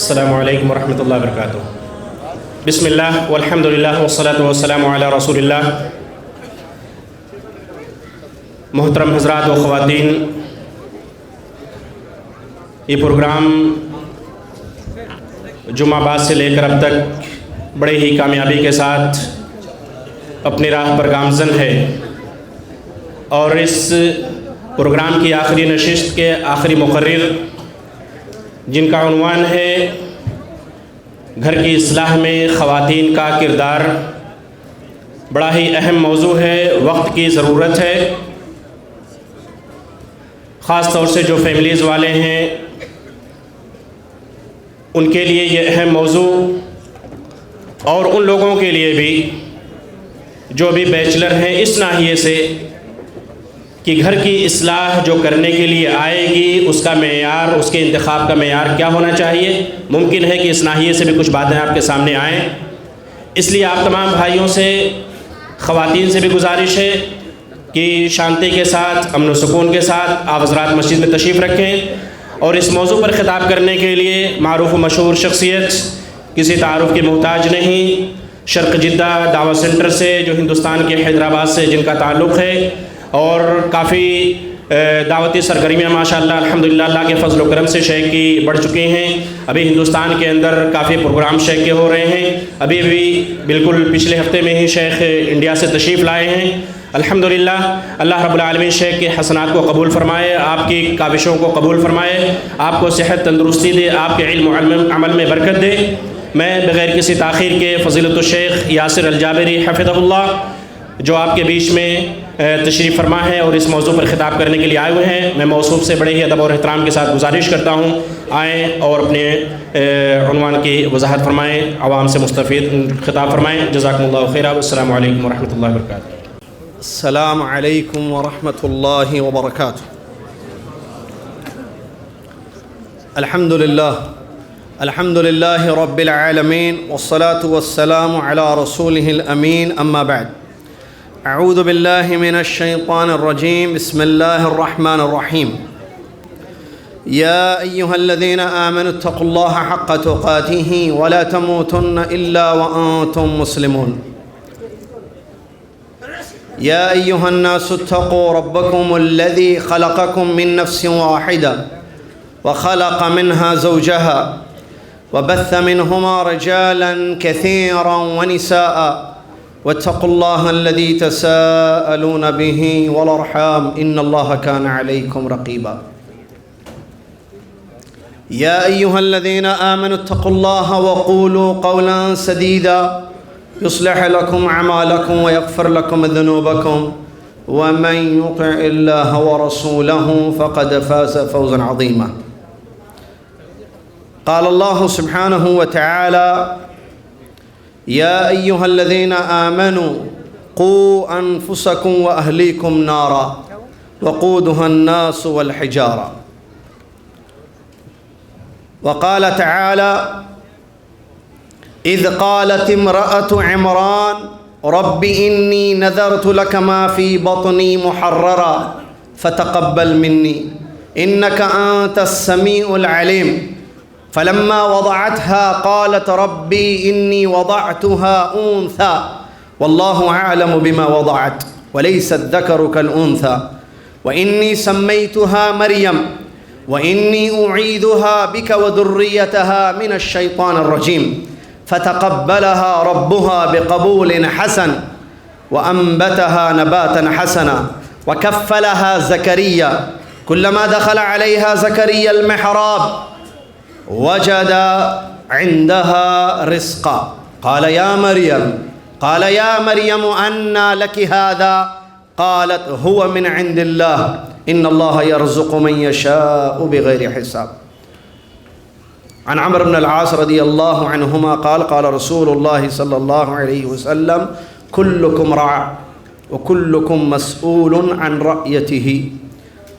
السلام علیکم ورحمۃ اللہ وبرکاتہ۔ بسم اللہ والحمد للہ والصلاۃ والسلام علی رسول اللہ۔ محترم حضرات و خواتین، یہ پروگرام جمعہ بعد سے لے کر اب تک بڑے ہی کامیابی کے ساتھ اپنی راہ پر گامزن ہے، اور اس پروگرام کی آخری نشست کے آخری مقرر، جن کا عنوان ہے گھر کی اصلاح میں خواتین کا کردار، بڑا ہی اہم موضوع ہے، وقت کی ضرورت ہے۔ خاص طور سے جو فیملیز والے ہیں ان کے لیے یہ اہم موضوع، اور ان لوگوں کے لیے بھی جو بھی بیچلر ہیں، اس ناحیے سے کہ گھر کی اصلاح جو کرنے کے لیے آئے گی اس کا معیار، اس کے انتخاب کا معیار کیا ہونا چاہیے۔ ممکن ہے کہ اس ناحیے سے بھی کچھ باتیں آپ کے سامنے آئیں، اس لیے آپ تمام بھائیوں سے، خواتین سے بھی گزارش ہے کہ شانتی کے ساتھ، امن و سکون کے ساتھ آپ حضرات مسجد میں تشریف رکھیں، اور اس موضوع پر خطاب کرنے کے لیے معروف و مشہور شخصیت، کسی تعارف کی محتاج نہیں، شرق جدہ دعوت سینٹر سے، جو ہندوستان کے حیدرآباد سے جن کا تعلق ہے، اور کافی دعوتی سرگرمیاں ماشاءاللہ الحمدللہ اللہ کے فضل و کرم سے شیخ کی بڑھ چکی ہیں۔ ابھی ہندوستان کے اندر کافی پروگرام شیخ کے ہو رہے ہیں، ابھی بالکل پچھلے ہفتے میں ہی شیخ انڈیا سے تشریف لائے ہیں۔ الحمدللہ اللہ رب العالمین شیخ کے حسنات کو قبول فرمائے، آپ کی کاوشوں کو قبول فرمائے، آپ کو صحت تندرستی دے، آپ کے علم و عمل میں برکت دے۔ میں بغیر کسی تاخیر کے فضیلت الشیخ یاسر الجابری حفظہ اللہ، جو آپ کے بیچ میں تشریف فرما ہے اور اس موضوع پر خطاب کرنے کے لیے آئے ہوئے ہیں، میں موصوف سے بڑے ہی ادب اور احترام کے ساتھ گزارش کرتا ہوں آئیں اور اپنے عنوان کی وضاحت فرمائیں، عوام سے مستفید خطاب فرمائیں۔ جزاکم اللہ خیرا، والسلام علیکم ورحمۃ اللہ وبرکاتہ۔ السلام علیکم ورحمۃ اللہ وبرکاتہ۔ الحمد للہ رب العالمین، والصلاة والسلام علی رسولہ الامین، اما بعد۔ اعوذ باللہ من الشیطان الرجیم، بسم اللہ الرحمن الرحیم۔ یا ایہا الذین آمنوا اتقوا اللہ حق تقاتہ ولا تموتن الا وانتم مسلمون۔ یا ایہا الناس اتقوا ربکم الذی خلقکم من نفس واحدہ وخلق منها زوجها وبث منهما رجالا كثيرا ونساء واتقوا الله الذي تساءلون به والأرحام إن الله كان عليكم رقيبا۔ يا أيها الذين آمنوا اتقوا الله وقولوا قولا سديدا يصلح لكم أعمالكم ويغفر لكم ذنوبكم ومن يطع الله ورسوله فقد فاز فوزا عظيما۔ قال الله سبحانه وتعالى: يا أيها الذين آمنوا قوا أنفسكم وأهليكم نارا وقودها الناس والحجارة۔ وقال تعالى: إذ قالت امرأة عمران رب إني نذرت لك ما في بطني محررا فتقبل مني إنك أنت السميع العليم۔ فلما وضعتها قالت ربي إني وضعتها أنثى والله أعلم بما وضعت وليس الذكر كالأنثى وإني سميتها مريم وإني أعيذها بك وذريتها من الشيطان الرجيم فتقبلها ربها بقبول حسن وأنبتها نباتا حسنا وكفلها زكريا كلما دخل عليها زكريا المحراب وجد عندها رزقا قال يا مريم أنى لك هذا قالت هو من عند الله إن الله يرزق من يشاء بغير حساب۔ عن عمرو بن العاص رضي الله عنهما قال قال رسول الله صلى الله عليه وسلم كلكم راع وكلكم مسؤول عن رعيته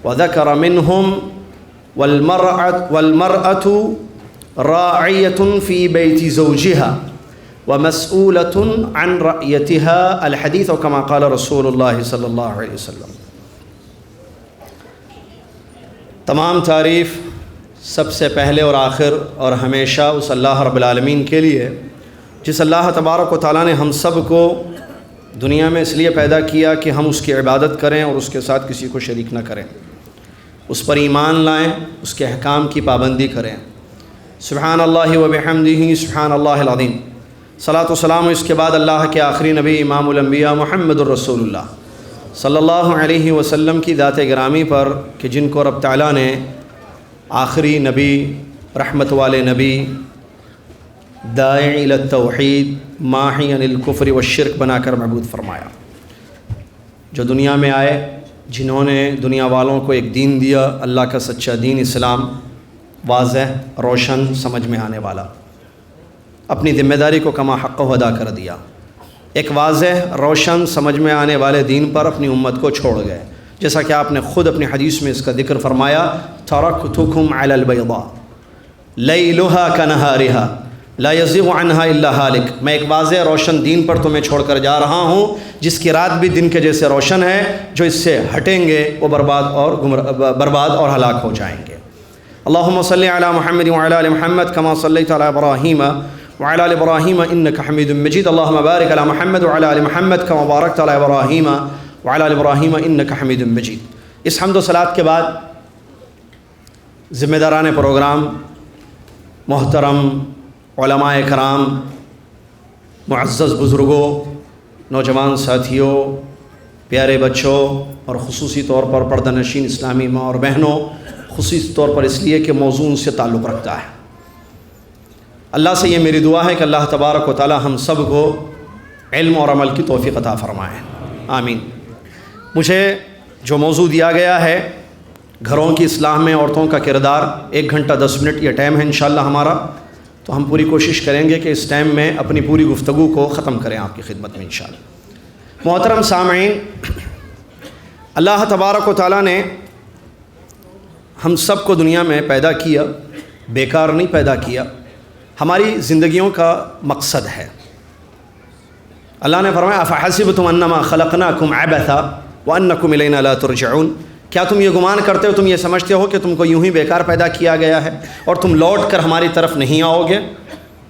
وذكر منهم والمرأة راعية في بيت زوجها ومسؤولة عن رعيتها الحديث كما قال رسول الله صلی اللہ علیہ وسلم۔ تمام تعریف سب سے پہلے اور آخر اور ہمیشہ اس اللہ رب العالمین کے لیے جس اللہ تبارک و تعالیٰ نے ہم سب کو دنیا میں اس لیے پیدا کیا کہ ہم اس کی عبادت کریں اور اس کے ساتھ کسی کو شریک نہ کریں، اس پر ایمان لائیں، اس کے احکام کی پابندی کریں۔ سبحان اللہ و بحمدہ سبحان اللہ العظیم۔ صلاۃ و سلام اس کے بعد اللہ کے آخری نبی امام الانبیاء محمد الرسول اللہ صلی اللہ علیہ وسلم کی ذات گرامی پر کہ جن کو رب تعالیٰ نے آخری نبی، رحمت والے نبی، داعی الی التوحید، ماحی عن الکفر والشرک بنا کر معبود فرمایا، جو دنیا میں آئے، جنہوں نے دنیا والوں کو ایک دین دیا، اللہ کا سچا دین اسلام، واضح، روشن، سمجھ میں آنے والا، اپنی ذمہ داری کو کما حق و ادا کر دیا، ایک واضح، روشن، سمجھ میں آنے والے دین پر اپنی امت کو چھوڑ گئے، جیسا کہ آپ نے خود اپنی حدیث میں اس کا ذکر فرمایا، ترکتکم علی البیضاء لیلھا کنہارھا لا یزیغ عنہا الا ہالک۔ میں ایک واضح روشن دین پر تمہیں چھوڑ کر جا رہا ہوں جس کی رات بھی دن کے جیسے روشن ہے، جو اس سے ہٹیں گے وہ برباد اور ہلاک ہو جائیں گے۔ اللہم صلی علی محمد وعلی آل محمد کما صلیت علی ابراہیم وعلی آل ابراہیم انک حمید مجید۔ اللہم بارک علی محمد وعلی آل محمد کما بارکت علی ابراہیم وعلی آل ابراہیم انک حمید مجید۔ اس حمد و صلوات کے بعد ذمہ داران پروگرام، محترم علماء کرام، معزز بزرگوں، نوجوان ساتھیوں، پیارے بچوں اور خصوصی طور پر پردہ نشین اسلامی ماں اور بہنوں، خصوصی طور پر اس لیے کہ موضوع ان سے تعلق رکھتا ہے۔ اللہ سے یہ میری دعا ہے کہ اللہ تبارک و تعالی ہم سب کو علم اور عمل کی توفیق عطا فرمائے، آمین۔ مجھے جو موضوع دیا گیا ہے گھروں کی اصلاح میں عورتوں کا کردار، 1 گھنٹہ 10 منٹ یہ ٹائم ہے انشاءاللہ ہمارا، تو ہم پوری کوشش کریں گے کہ اس ٹائم میں اپنی پوری گفتگو کو ختم کریں آپ کی خدمت میں انشاءاللہ۔ محترم سامعین، اللہ تبارک و تعالیٰ نے ہم سب کو دنیا میں پیدا کیا، بیکار نہیں پیدا کیا، ہماری زندگیوں کا مقصد ہے۔ اللہ نے فرمایا افحسبتم انما خلقناکم عبثا وانکم الینا لا ترجعون، کیا تم یہ گمان کرتے ہو، تم یہ سمجھتے ہو کہ تم کو یوں ہی بیکار پیدا کیا گیا ہے اور تم لوٹ کر ہماری طرف نہیں آؤ گے؟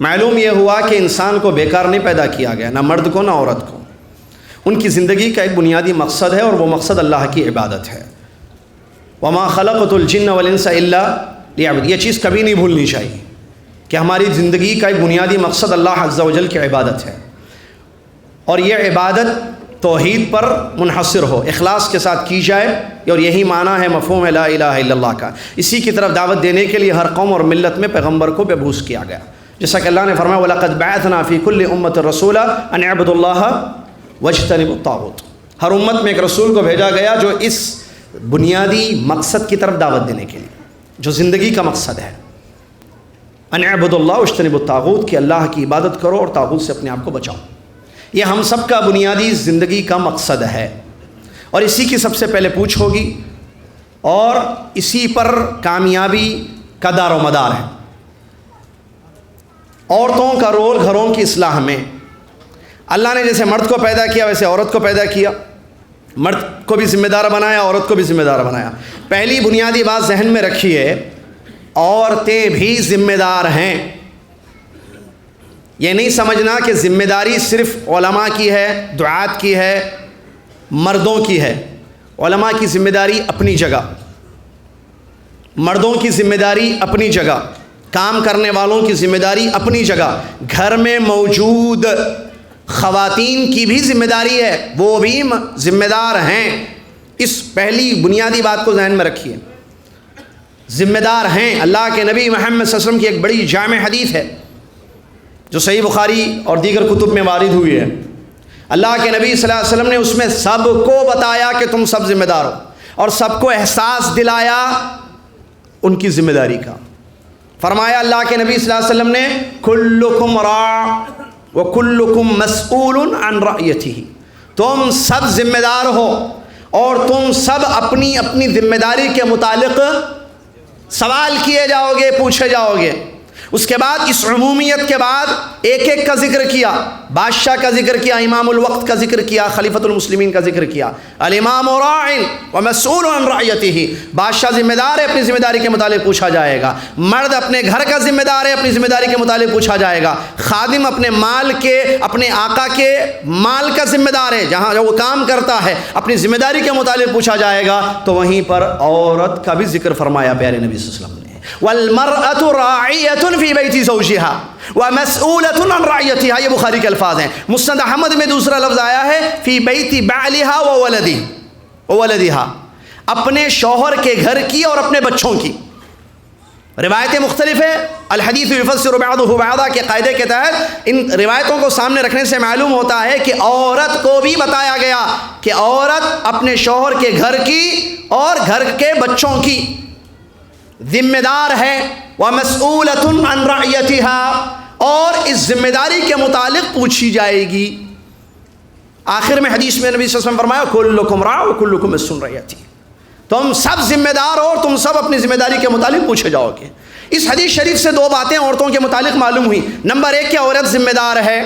معلوم یہ ہوا کہ انسان کو بیکار نہیں پیدا کیا گیا، نہ مرد کو نہ عورت کو۔ ان کی زندگی کا ایک بنیادی مقصد ہے اور وہ مقصد اللہ کی عبادت ہے۔ وما خلقت الجن والانس الا لیعبدون، یہ چیز کبھی نہیں بھولنی چاہیے کہ ہماری زندگی کا ایک بنیادی مقصد اللہ عز و جل کی عبادت ہے، اور یہ عبادت توحید پر منحصر ہو، اخلاص کے ساتھ کی جائے، اور یہی معنی ہے مفہوم لا الہ الا اللہ کا۔ اسی کی طرف دعوت دینے کے لیے ہر قوم اور ملت میں پیغمبر کو مبعوث کیا گیا، جیسا کہ اللہ نے فرمایا وَلَقَدْ بَعَثْنَا فِي كُلِّ أُمَّةٍ رَسُولًا أَنِ اعْبُدُوا اللَّهَ وَاجْتَنِبُوا الطَّاغُوتَ۔ ہر امت میں ایک رسول کو بھیجا گیا جو اس بنیادی مقصد کی طرف دعوت دینے کے لیے، جو زندگی کا مقصد ہے، أَنِ اعْبُدُوا اللَّهَ وَاجْتَنِبُوا الطَّاغُوتَ، کہ اللہ کی عبادت کرو اور طاغوت سے اپنے آپ کو بچاؤ۔ یہ ہم سب کا بنیادی زندگی کا مقصد ہے، اور اسی کی سب سے پہلے پوچھ ہوگی، اور اسی پر کامیابی کا دار و مدار ہے۔ عورتوں کا رول گھروں کی اصلاح میں، اللہ نے جیسے مرد کو پیدا کیا ویسے عورت کو پیدا کیا، مرد کو بھی ذمہ دار بنایا، عورت کو بھی ذمہ دار بنایا۔ پہلی بنیادی بات ذہن میں رکھیے، عورتیں بھی ذمہ دار ہیں۔ یہ نہیں سمجھنا کہ ذمہ داری صرف علماء کی ہے، دعات کی ہے، مردوں کی ہے۔ علماء کی ذمہ داری اپنی جگہ، مردوں کی ذمہ داری اپنی جگہ، کام کرنے والوں کی ذمہ داری اپنی جگہ، گھر میں موجود خواتین کی بھی ذمہ داری ہے، وہ بھی ذمہ دار ہیں۔ اس پہلی بنیادی بات کو ذہن میں رکھیے، ذمہ دار ہیں۔ اللہ کے نبی محمد صلی اللہ علیہ وسلم کی ایک بڑی جامع حدیث ہے جو صحیح بخاری اور دیگر کتب میں وارد ہوئی ہے۔ اللہ کے نبی صلی اللہ علیہ وسلم نے اس میں سب کو بتایا کہ تم سب ذمہ دار ہو، اور سب کو احساس دلایا ان کی ذمہ داری کا۔ فرمایا اللہ کے نبی صلی اللہ علیہ وسلم نے کلکم راع وکلکم مسئول عن رعیتہ، تم سب ذمہ دار ہو اور تم سب اپنی اپنی ذمہ داری کے متعلق سوال کیے جاؤ گے، پوچھے جاؤ گے۔ اس کے بعد اس عمومیت کے بعد ایک ایک کا ذکر کیا، بادشاہ کا ذکر کیا، امام الوقت کا ذکر کیا، خلیفۃ المسلمین کا ذکر کیا۔ الامام راع ومسئول عن رعیتہ، بادشاہ ذمہ دار ہے، اپنی ذمہ داری کے متعلق پوچھا جائے گا۔ مرد اپنے گھر کا ذمہ دار ہے، اپنی ذمہ داری کے متعلق پوچھا جائے گا۔ خادم اپنے مال کے، اپنے آقا کے مال کا ذمہ دار ہے، جہاں وہ کام کرتا ہے اپنی ذمہ داری کے متعلق پوچھا جائے گا۔ تو وہیں پر عورت کا بھی ذکر فرمایا پیارے نبی صلی اللہ علیہ وسلم نے، والمرأة راعية في بيت زوجها ومسؤولة عن رعيتها، یہ بخاری کے الفاظ ہیں۔ مسند احمد میں دوسرا لفظ آیا ہے في بيت بعلها وولدها، اپنے شوہر کے گھر کی اور اپنے بچوں کی۔ روایتیں مختلف ہیں، الحدیث یفسر بعضه بعضا کے قاعدے کے تحت ان روایتوں کو سامنے رکھنے سے معلوم ہوتا ہے کہ عورت کو بھی بتایا گیا کہ عورت اپنے شوہر کے گھر کی اور گھر کے بچوں کی ذمہ دار ہے۔ وَمَسْئُولَةٌ عَنْ رَعْيَتِهَا، اور اس ذمہ داری کے متعلق پوچھی جائے گی۔ آخر میں حدیث میں نبی صلی اللہ علیہ وسلم فرمایا كُلُّكُمْ رَاعٍ وَكُلُّكُمْ مَسْئُولٌ عَنْ رَعِيَّتِهِ، تم سب ذمہ دار ہو، تم سب اپنی ذمہ داری کے متعلق پوچھے جاؤ گے۔ اس حدیث شریف سے دو باتیں عورتوں کے متعلق معلوم ہوئی۔ نمبر ایک کہ عورت ذمہ دار ہے،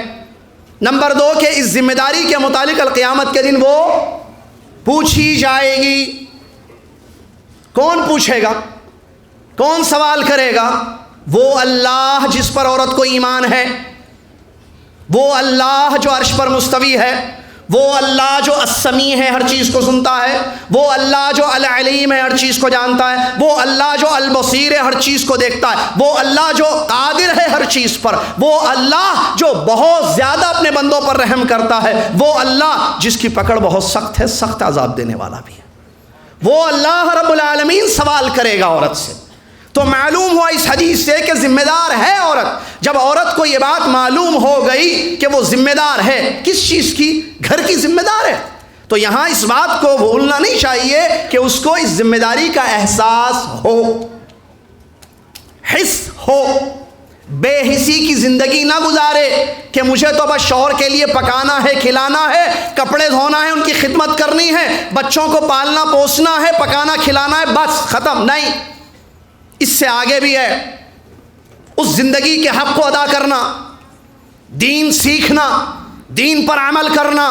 نمبر دو کہ اس ذمہ داری کے متعلق القیامت کے دن وہ پوچھی جائے گی۔ کون پوچھے گا؟ کون سوال کرے گا؟ وہ اللہ جس پر عورت کو ایمان ہے، وہ اللہ جو عرش پر مستوی ہے، وہ اللہ جو السمیع ہے، ہر چیز کو سنتا ہے، وہ اللہ جو العلیم ہے، ہر چیز کو جانتا ہے، وہ اللہ جو البصیر ہے، ہر چیز کو دیکھتا ہے، وہ اللہ جو قادر ہے ہر چیز پر، وہ اللہ جو بہت زیادہ اپنے بندوں پر رحم کرتا ہے، وہ اللہ جس کی پکڑ بہت سخت ہے، سخت عذاب دینے والا بھی ہے۔ وہ اللہ رب العالمین سوال کرے گا عورت سے۔ تو معلوم ہوا اس حدیث سے کہ ذمہ دار ہے عورت۔ جب عورت کو یہ بات معلوم ہو گئی کہ وہ ذمہ دار ہے، کس چیز کی؟ گھر کی ذمہ دار ہے، تو یہاں اس بات کو بھولنا نہیں چاہیے کہ اس کو اس ذمہ داری کا احساس ہو، حس ہو، بے حسی کی زندگی نہ گزارے کہ مجھے تو بس شوہر کے لیے پکانا ہے، کھلانا ہے، کپڑے دھونا ہے، ان کی خدمت کرنی ہے، بچوں کو پالنا پوسنا ہے، پکانا کھلانا ہے، بس ختم۔ نہیں، اس سے آگے بھی ہے۔ اس زندگی کے حق کو ادا کرنا، دین سیکھنا، دین پر عمل کرنا،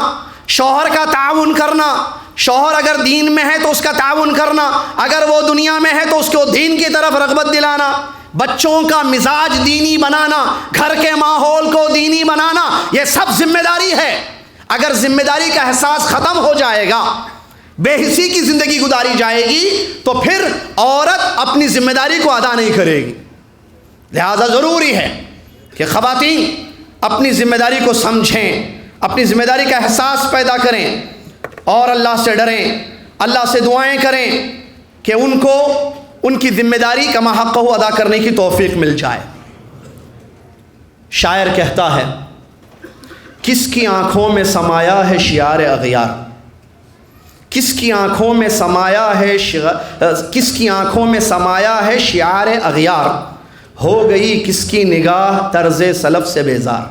شوہر کا تعاون کرنا، شوہر اگر دین میں ہے تو اس کا تعاون کرنا، اگر وہ دنیا میں ہے تو اس کو دین کی طرف رغبت دلانا، بچوں کا مزاج دینی بنانا، گھر کے ماحول کو دینی بنانا، یہ سب ذمہ داری ہے۔ اگر ذمہ داری کا احساس ختم ہو جائے گا، بے حسی کی زندگی گزاری جائے گی، تو پھر عورت اپنی ذمہ داری کو ادا نہیں کرے گی۔ لہذا ضروری ہے کہ خواتین اپنی ذمہ داری کو سمجھیں، اپنی ذمہ داری کا احساس پیدا کریں اور اللہ سے ڈریں، اللہ سے دعائیں کریں کہ ان کو ان کی ذمہ داری کما حق ہو ادا کرنے کی توفیق مل جائے۔ شاعر کہتا ہے، کس کی آنکھوں میں سمایا ہے شعار اغیار، کس کی آنکھوں میں سمایا ہے کس کی آنکھوں میں سمایا ہے شعار اغیار، ہو گئی کس کی نگاہ طرز سلف سے بیزار،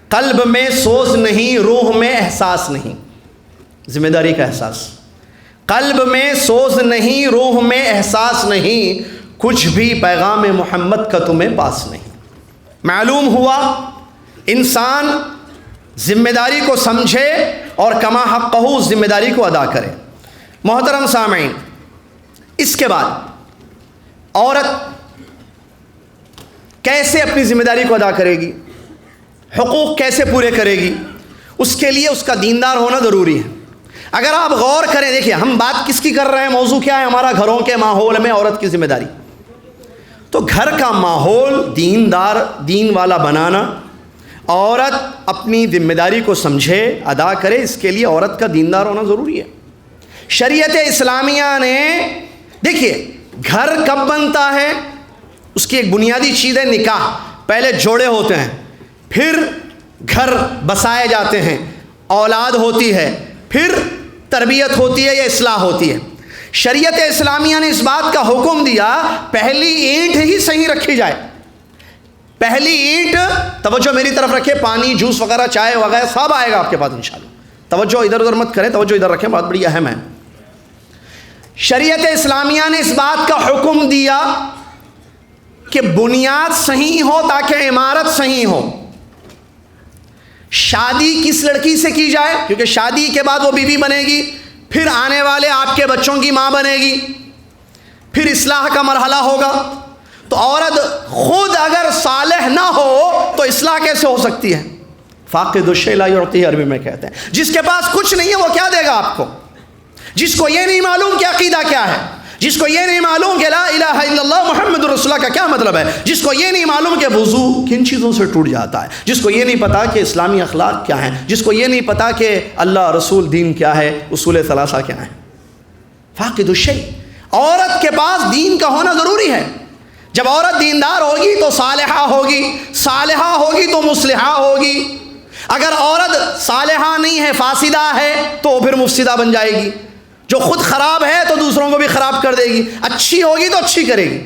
قلب میں سوز نہیں، روح میں احساس نہیں۔ ذمہ داری کا احساس، قلب میں سوز نہیں، روح میں احساس نہیں، کچھ بھی پیغام محمد کا تمہیں پاس نہیں۔ معلوم ہوا انسان ذمہ داری کو سمجھے اور کما حقہ اس ذمہ داری کو ادا کرے۔ محترم سامعین، اس کے بعد عورت کیسے اپنی ذمہ داری کو ادا کرے گی، حقوق کیسے پورے کرے گی، اس کے لیے اس کا دیندار ہونا ضروری ہے۔ اگر آپ غور کریں، دیکھیے ہم بات کس کی کر رہے ہیں، موضوع کیا ہے ہمارا؟ گھروں کے ماحول میں عورت کی ذمہ داری۔ تو گھر کا ماحول دیندار، دین والا بنانا، عورت اپنی ذمہ داری کو سمجھے، ادا کرے، اس کے لیے عورت کا دیندار ہونا ضروری ہے۔ شریعت اسلامیہ نے، دیکھیے گھر کب بنتا ہے، اس کی ایک بنیادی چیز ہے نکاح۔ پہلے جوڑے ہوتے ہیں، پھر گھر بسائے جاتے ہیں، اولاد ہوتی ہے، پھر تربیت ہوتی ہے یا اصلاح ہوتی ہے۔ شریعت اسلامیہ نے اس بات کا حکم دیا پہلی اینٹ ہی صحیح رکھی جائے۔ پہلی اینٹ، توجہ میری طرف رکھے، پانی جوس وغیرہ چائے وغیرہ سب آئے گا آپ کے پاس انشاءاللہ، توجہ ادھر ادھر مت کریں، توجہ ادھر رکھیں، بہت بڑی اہم ہے۔ شریعت اسلامیہ نے اس بات کا حکم دیا کہ بنیاد صحیح ہو تاکہ عمارت صحیح ہو. شادی کس لڑکی سے کی جائے؟ کیونکہ شادی کے بعد وہ بیوی بنے گی، پھر آنے والے آپ کے بچوں کی ماں بنے گی، پھر اصلاح کا مرحلہ ہوگا. تو عورت خود اگر صالح نہ ہو تو اصلاح کیسے ہو سکتی ہے؟ فاقد الشیء لا یعطیہ عربی میں کہتے ہیں. جس کے پاس کچھ نہیں ہے وہ کیا دے گا آپ کو؟ جس کو یہ نہیں معلوم کہ عقیدہ کیا ہے، جس کو یہ نہیں معلوم کہ لا الہ الا اللہ محمد رسول اللہ کا کیا مطلب ہے، جس کو یہ نہیں معلوم کہ وضو کن چیزوں سے ٹوٹ جاتا ہے، جس کو یہ نہیں پتا کہ اسلامی اخلاق کیا ہیں، جس کو یہ نہیں پتا کہ اللہ رسول دین کیا ہے، اصول ثلاثہ کیا ہیں. فاقد الشیء. عورت کے پاس دین کا ہونا ضروری ہے. جب عورت دیندار ہوگی تو صالحہ ہوگی، صالحہ ہوگی تو مصلحہ ہوگی. اگر عورت صالحہ نہیں ہے، فاسدہ ہے، تو پھر مفسدہ بن جائے گی. جو خود خراب ہے تو دوسروں کو بھی خراب کر دے گی. اچھی ہوگی تو اچھی کرے گی،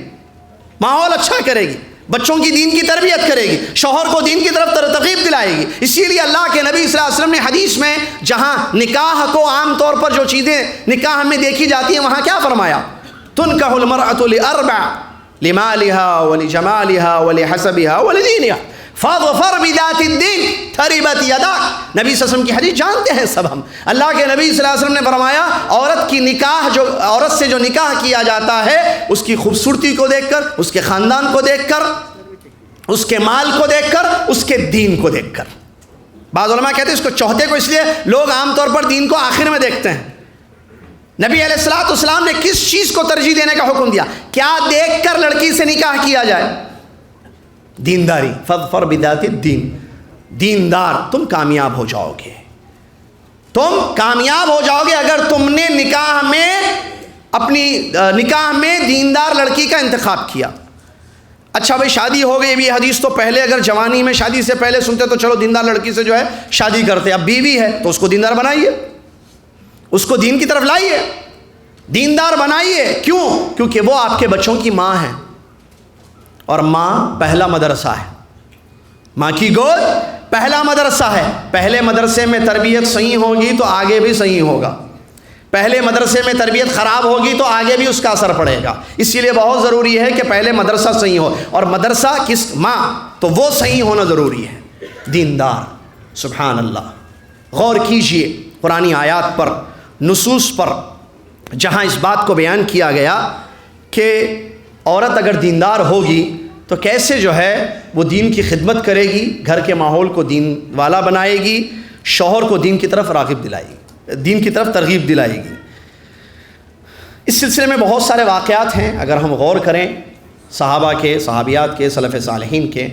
ماحول اچھا کرے گی، بچوں کی دین کی تربیت کرے گی، شوہر کو دین کی طرف ترغیب دلائے گی. اسی لیے اللہ کے نبی صلی اللہ علیہ وسلم نے حدیث میں جہاں نکاح کو عام طور پر جو چیزیں نکاح میں دیکھی جاتی ہیں وہاں کیا فرمایا؟ تنکح المرأة لأربع لمالها ولجمالها ولحسبها ولدينها فاظفر بذات الدین تربت یداک. نبی صلی اللہ علیہ وسلم کی حدیث جانتے ہیں سب ہم. اللہ کے نبی صلی اللہ علیہ وسلم نے فرمایا عورت سے جو نکاح کیا جاتا ہے اس کی خوبصورتی کو دیکھ کر، اس کے خاندان کو دیکھ کر، اس کے مال کو دیکھ کر، اس کے دین کو دیکھ کر. بعض علماء کہتے ہیں اس کو چوتھے کو اس لیے لوگ عام طور پر دین کو آخر میں دیکھتے ہیں. نبی علیہ الصلوۃ والسلام نے کس چیز کو ترجیح دینے کا حکم دیا؟ کیا دیکھ کر لڑکی سے نکاح کیا جائے؟ دینداری. فاظفر بذات الدین. دیندار. تم کامیاب ہو جاؤ گے، تم کامیاب ہو جاؤ گے اگر تم نے نکاح میں دیندار لڑکی کا انتخاب کیا. اچھا بھائی شادی ہو گئی، یہ حدیث تو پہلے اگر جوانی میں شادی سے پہلے سنتے تو چلو دیندار لڑکی سے جو ہے شادی کرتے. اب بیوی ہے تو اس کو دیندار بنائیے، اس کو دین کی طرف لائیے، دیندار بنائیے. کیوں؟ کیونکہ وہ آپ کے بچوں کی ماں ہے، اور ماں پہلا مدرسہ ہے. ماں کی گود پہلا مدرسہ ہے. پہلے مدرسے میں تربیت صحیح ہوگی تو آگے بھی صحیح ہوگا. پہلے مدرسے میں تربیت خراب ہوگی تو آگے بھی اس کا اثر پڑے گا. اسی لیے بہت ضروری ہے کہ پہلے مدرسہ صحیح ہو. اور مدرسہ کس ماں تو وہ صحیح ہونا ضروری ہے، دیندار. سبحان اللہ. غور کیجئے قرآنی آیات پر، نصوص پر، جہاں اس بات کو بیان کیا گیا کہ عورت اگر دیندار ہوگی تو کیسے جو ہے وہ دین کی خدمت کرے گی، گھر کے ماحول کو دین والا بنائے گی، شوہر کو دین کی طرف راغب دلائے گی، دین کی طرف ترغیب دلائے گی. اس سلسلے میں بہت سارے واقعات ہیں اگر ہم غور کریں، صحابہ کے، صحابیات کے، سلف صالحین کے.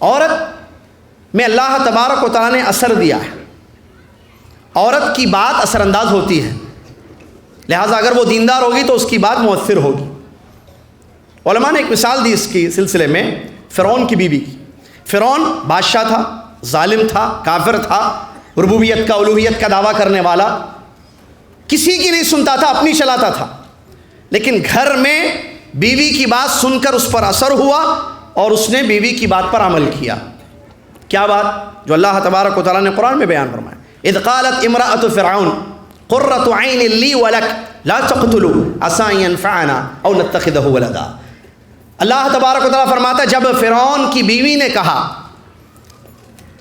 عورت میں اللہ تبارک و تعالیٰ نے اثر دیا ہے. عورت کی بات اثر انداز ہوتی ہے، لہٰذا اگر وہ دیندار ہوگی تو اس کی بات مؤثر ہوگی. علماء نے ایک مثال دی اس کی سلسلے میں، فرعون کی بیوی کی. فرعون بادشاہ تھا، ظالم تھا، کافر تھا، ربوبیت کا، الوہیت کا دعویٰ کرنے والا، کسی کی نہیں سنتا تھا، اپنی چلاتا تھا. لیکن گھر میں بیوی کی بات سن کر اس پر اثر ہوا اور اس نے بیوی کی بات پر عمل کیا. کیا بات؟ جو اللہ تبارک و تعالیٰ نے قرآن میں بیان فرمایا. اذ قالت امرأة فرعون قرۃ عین لی ولک لا تقتلوا عسى ان ينفعنا او نتخذه ولدا. اللہ تبارک و تعالیٰ فرماتا ہے جب فرعون کی بیوی نے کہا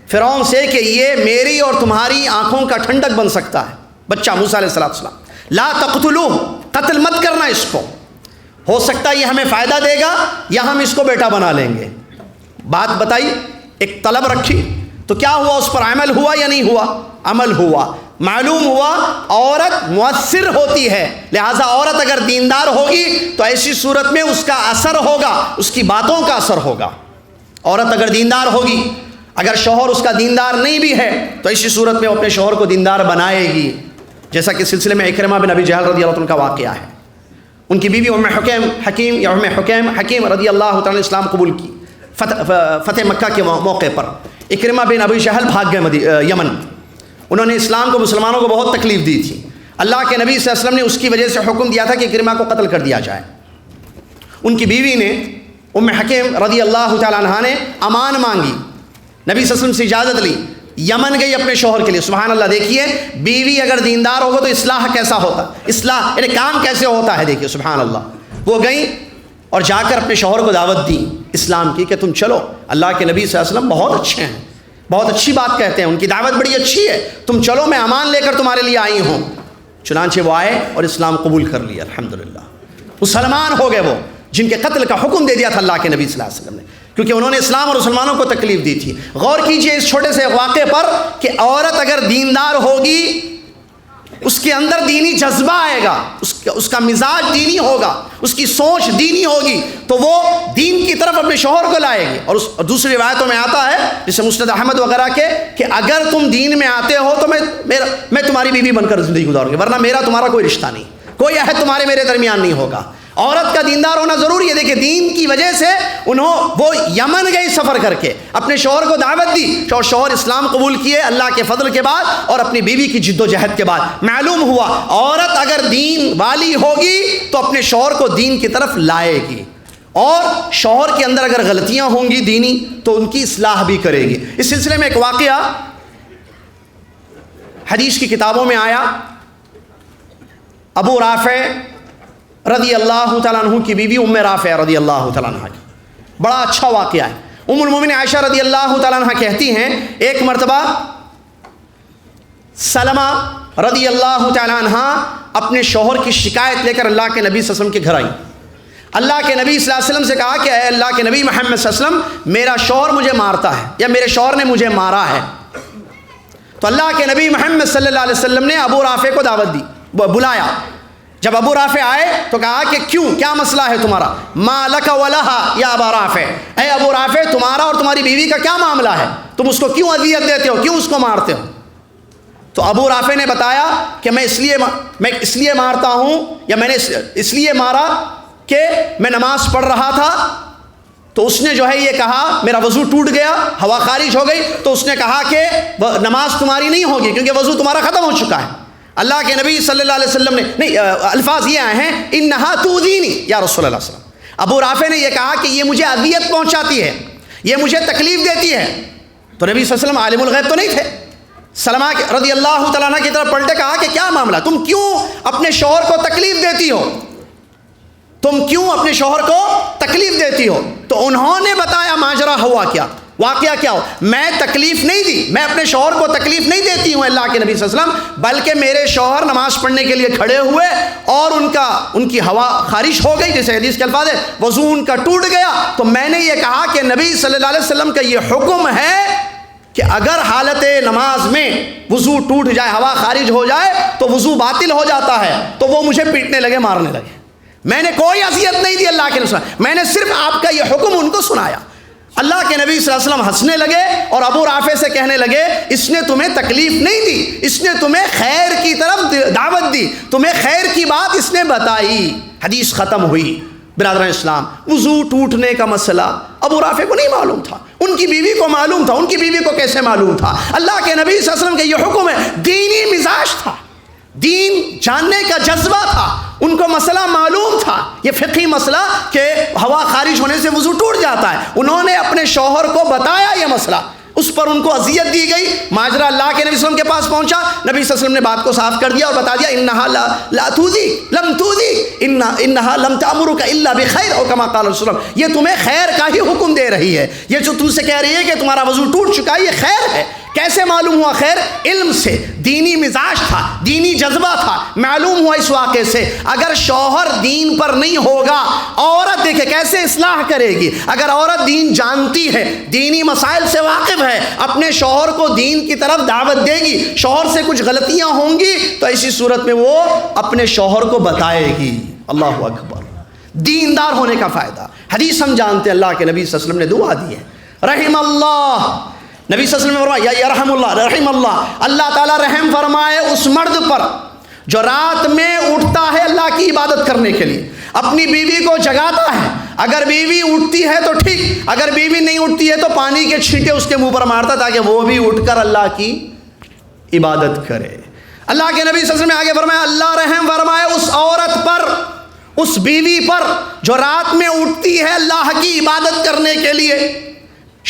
فرعون سے کہ یہ میری اور تمہاری آنکھوں کا ٹھنڈک بن سکتا ہے بچہ موسیٰ علیہ السلام، لا تقتلوہ، قتل مت کرنا اس کو، ہو سکتا ہے یہ ہمیں فائدہ دے گا یا ہم اس کو بیٹا بنا لیں گے. بات بتائی، ایک طلب رکھی، تو کیا ہوا؟ اس پر عمل ہوا یا نہیں ہوا؟ عمل ہوا. معلوم ہوا عورت مؤثر ہوتی ہے، لہٰذا عورت اگر دیندار ہوگی تو ایسی صورت میں اس کا اثر ہوگا، اس کی باتوں کا اثر ہوگا. عورت اگر دیندار ہوگی، اگر شوہر اس کا دیندار نہیں بھی ہے تو ایسی صورت میں وہ اپنے شوہر کو دیندار بنائے گی. جیسا کہ سلسلے میں اکرمہ بن ابی جہل رضی اللہ عنہ کا واقعہ ہے. ان کی بیوی ام حکیم رضی اللہ تعالیٰ نے اسلام قبول کی فتح مکہ کے موقع پر. اکرمہ بن ابی جہل بھاگ گئے یمن. انہوں نے اسلام کو، مسلمانوں کو بہت تکلیف دی تھی. اللہ کے نبی صلی اللہ علیہ وسلم نے اس کی وجہ سے حکم دیا تھا کہ اکرمہ کو قتل کر دیا جائے. ان کی بیوی نے، ام حکیم رضی اللہ تعالیٰ عنہ نے امان مانگی، نبی صلی اللہ علیہ وسلم سے اجازت لی، یمن گئی اپنے شوہر کے لیے. سبحان اللہ. دیکھیے بیوی اگر دیندار ہوگا تو اصلاح کیسا ہوتا، اصلاح یعنی کام کیسے ہوتا ہے. دیکھیے سبحان اللہ. وہ گئیں اور جا کر اپنے شوہر کو دعوت دی اسلام کی کہ تم چلو، اللہ کے نبی صلی اللہ علیہ وسلم بہت اچھے ہیں، بہت اچھی بات کہتے ہیں، ان کی دعوت بڑی اچھی ہے، تم چلو، میں امان لے کر تمہارے لیے آئی ہوں۔ چنانچہ وہ آئے اور اسلام قبول کر لیا، الحمدللہ مسلمان ہو گئے، وہ جن کے قتل کا حکم دے دیا تھا اللہ کے نبی صلی اللہ علیہ وسلم نے، کیونکہ انہوں نے اسلام اور مسلمانوں کو تکلیف دی تھی۔ غور کیجئے اس چھوٹے سے واقعے پر کہ عورت اگر دیندار ہوگی، اس کے اندر دینی جذبہ آئے گا، اس کا مزاج دینی ہوگا، اس کی سوچ دینی ہوگی، تو وہ دین کی طرف اپنے شوہر کو لائے گی۔ اور دوسری روایتوں میں آتا ہے جیسے مسند احمد وغیرہ کے کہ اگر تم دین میں آتے ہو تو میں تمہاری بیوی بن کر زندگی گزاروں گی، ورنہ میرا تمہارا کوئی رشتہ نہیں، کوئی عہد تمہارے میرے درمیان نہیں ہوگا۔ عورت کا دیندار ہونا ضروری ہے۔ دیکھیں دین کی وجہ سے وہ یمن گئی سفر کر کے، اپنے شوہر کو دعوت دی، شوہر اسلام قبول کیے اللہ کے فضل کے بعد اور اپنی بیوی کی جد و جہد کے بعد۔ معلوم ہوا عورت اگر دین والی ہوگی تو اپنے شوہر کو دین کی طرف لائے گی، اور شوہر کے اندر اگر غلطیاں ہوں گی دینی تو ان کی اصلاح بھی کرے گی۔ اس سلسلے میں ایک واقعہ حدیث کی کتابوں میں آیا، ابو رافع رضی اللہ تعالیٰ عنہ کی بیوی ام رافع رضی اللہ تعالیٰ عنہ کی، بڑا اچھا واقعہ ہے۔ ام المومنین عائشہ رضی اللہ تعالیٰ عنہ کہتی ہیں ایک مرتبہ سلمہ رضی اللہ تعالیٰ عنہ اپنے شوہر کی شکایت لے کر اللہ کے نبی صلی اللہ علیہ وسلم کے گھر آئیں۔ اللہ کے نبی صلی اللہ علیہ وسلم سے کہا کہ اے اللہ کے نبی محمد صلی اللہ علیہ وسلم، میرا شوہر مجھے مارتا ہے، یا میرے شوہر نے مجھے مارا ہے۔ تو اللہ کے نبی محمد صلی اللہ علیہ وسلم نے ابو رافع کو دعوت دی، بلایا۔ جب ابو رافع آئے تو کہا کہ کیوں، کیا مسئلہ ہے تمہارا؟ ما لک ولہا یا ابا رافع، اے ابو رافع تمہارا اور تمہاری بیوی کا کیا معاملہ ہے؟ تم اس کو کیوں اذیت دیتے ہو، کیوں اس کو مارتے ہو؟ تو ابو رافع نے بتایا کہ میں اس لیے مارتا ہوں، یا میں نے اس لیے مارا کہ میں نماز پڑھ رہا تھا، تو اس نے جو ہے یہ کہا، میرا وضو ٹوٹ گیا، ہوا خارج ہو گئی، تو اس نے کہا کہ نماز تمہاری نہیں ہوگی کیونکہ وضو تمہارا ختم ہو چکا ہے۔ اللہ کے نبی صلی اللہ علیہ وسلم نے نہیں، الفاظ یہ آئے ہیں انہا تؤذینی یا رسول اللہ صلی اللہ علیہ وسلم، ابو رافع نے یہ کہا کہ یہ مجھے اذیت پہنچاتی ہے، یہ مجھے تکلیف دیتی ہے۔ تو نبی صلی اللہ علیہ وسلم عالم الغیب تو نہیں تھے، سلمہ رضی اللہ تعالیٰ عنہ کی طرف پلٹے کہا کہ کیا معاملہ، تم کیوں اپنے شوہر کو تکلیف دیتی ہو، تم کیوں اپنے شوہر کو تکلیف دیتی ہو؟ تو انہوں نے بتایا ماجرا ہوا کیا، واقعہ کیا ہو۔ میں تکلیف نہیں دی، میں اپنے شوہر کو تکلیف نہیں دیتی ہوں اللہ کے نبی صلی اللہ علیہ وسلم، بلکہ میرے شوہر نماز پڑھنے کے لیے کھڑے ہوئے اور ان کی ہوا خارج ہو گئی، جیسے حدیث کے الفاظ ہے وضو ان کا ٹوٹ گیا، تو میں نے یہ کہا کہ نبی صلی اللہ علیہ وسلم کا یہ حکم ہے کہ اگر حالت نماز میں وضو ٹوٹ جائے، ہوا خارج ہو جائے تو وضو باطل ہو جاتا ہے۔ تو وہ مجھے پیٹنے لگے، مارنے لگے۔ میں نے کوئی اذیت نہیں دی اللہ کے نبی، میں نے صرف آپ کا یہ حکم ان کو سنایا۔ اللہ کے نبی صلی اللہ علیہ وسلم ہنسنے لگے اور ابو رافع سے کہنے لگے اس نے تمہیں تکلیف نہیں دی، اس نے تمہیں خیر کی طرف دعوت دی، تمہیں خیر کی بات اس نے بتائی۔ حدیث ختم ہوئی۔ برادران اسلام، وضو ٹوٹنے کا مسئلہ ابو رافع کو نہیں معلوم تھا، ان کی بیوی کو معلوم تھا۔ ان کی بیوی کو کیسے معلوم تھا؟ اللہ کے نبی صلی اللہ علیہ وسلم کا یہ حکم ہے، دینی مزاج تھا، دین جاننے کا جذبہ تھا، ان کو مسئلہ معلوم تھا، یہ فقہی مسئلہ کہ ہوا خارج ہونے سے وضو ٹوٹ جاتا ہے۔ انہوں نے اپنے شوہر کو بتایا یہ مسئلہ، اس پر ان کو اذیت دی گئی، ماجرا اللہ کے نبی صلی اللہ علیہ وسلم کے پاس پہنچا، نبی صلی اللہ علیہ وسلم نے بات کو صاف کر دیا اور بتا دیا انہا لا تؤذی لم تؤذی انہا لم تأمرک الا بخیر، او کما قال رسول اللہ، یہ تمہیں خیر کا ہی حکم دے رہی ہے، یہ جو تم سے کہہ رہی ہے کہ تمہارا وضو ٹوٹ چکا ہے یہ خیر ہے۔ کیسے معلوم ہوا خیر؟ علم سے، دینی مزاج تھا، دینی جذبہ تھا۔ معلوم ہوا اس واقعے سے اگر شوہر دین پر نہیں ہوگا، عورت دیکھے کیسے اصلاح کرے گی۔ اگر عورت دین جانتی ہے، دینی مسائل سے واقف ہے، اپنے شوہر کو دین کی طرف دعوت دے گی، شوہر سے کچھ غلطیاں ہوں گی تو ایسی صورت میں وہ اپنے شوہر کو بتائے گی۔ اللہ اکبر، دیندار ہونے کا فائدہ۔ حدیث ہم جانتے ہیں، اللہ کے نبی صلی اللہ علیہ وسلم نے دعا دی ہے، رحم اللہ، نبی صلی اللہ علیہ وسلم نے فرمایا یا رحم اللہ، رحم اللہ، اللہ تعالیٰ رحم فرمائے اس مرد پر جو رات میں اٹھتا ہے اللہ کی عبادت کرنے کے لیے، اپنی بیوی کو جگاتا ہے۔ اگر بیوی اٹھتی ہے تو ٹھیک، اگر بیوی نہیں اٹھتی ہے تو پانی کے چھینٹے اس کے منہ پر مارتا تاکہ وہ بھی اٹھ کر اللہ کی عبادت کرے۔ اللہ کے نبی صلی اللہ علیہ وسلم نے آگے فرمایا اللہ رحم فرمائے اس عورت پر، اس بیوی پر جو رات میں اٹھتی ہے اللہ کی عبادت کرنے کے لیے،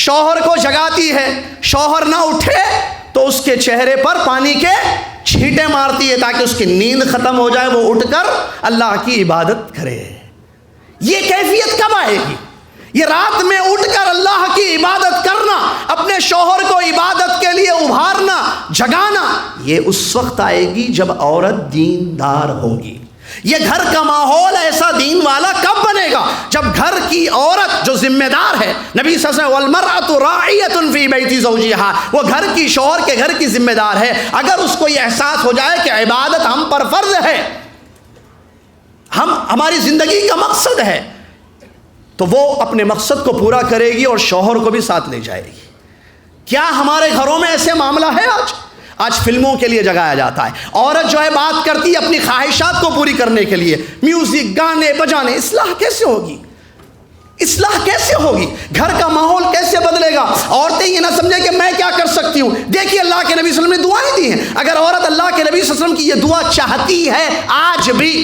شوہر کو جگاتی ہے، شوہر نہ اٹھے تو اس کے چہرے پر پانی کے چھینٹے مارتی ہے تاکہ اس کی نیند ختم ہو جائے، وہ اٹھ کر اللہ کی عبادت کرے۔ یہ کیفیت کب آئے گی؟ یہ رات میں اٹھ کر اللہ کی عبادت کرنا، اپنے شوہر کو عبادت کے لیے ابھارنا، جگانا، یہ اس وقت آئے گی جب عورت دیندار ہوگی۔ یہ گھر کا ماحول ایسا دین والا کب بنے گا؟ جب گھر کی عورت جو ذمہ دار ہے، نبی صلی اللہ علیہ وسلم والمرأۃ راعیۃ فی بیت زوجہا، وہ گھر کی، شوہر کے گھر کی ذمہ دار ہے، اگر اس کو یہ احساس ہو جائے کہ عبادت ہم پر فرض ہے، ہماری زندگی کا مقصد ہے، تو وہ اپنے مقصد کو پورا کرے گی اور شوہر کو بھی ساتھ لے جائے گی۔ کیا ہمارے گھروں میں ایسے معاملہ ہے؟ آج فلموں کے لیے جگایا جاتا ہے، عورت جو ہے بات کرتی ہے اپنی خواہشات کو پوری کرنے کے لیے، میوزک، گانے بجانے۔ اصلاح کیسے ہوگی؟ اصلاح کیسے ہوگی؟ گھر کا ماحول کیسے بدلے گا؟ عورتیں یہ نہ سمجھیں کہ میں کیا کر سکتی ہوں۔ دیکھیے اللہ کے نبی صلی اللہ علیہ وسلم نے دعائیں دی ہیں، اگر عورت اللہ کے نبی صلی اللہ علیہ وسلم کی یہ دعا چاہتی ہے، آج بھی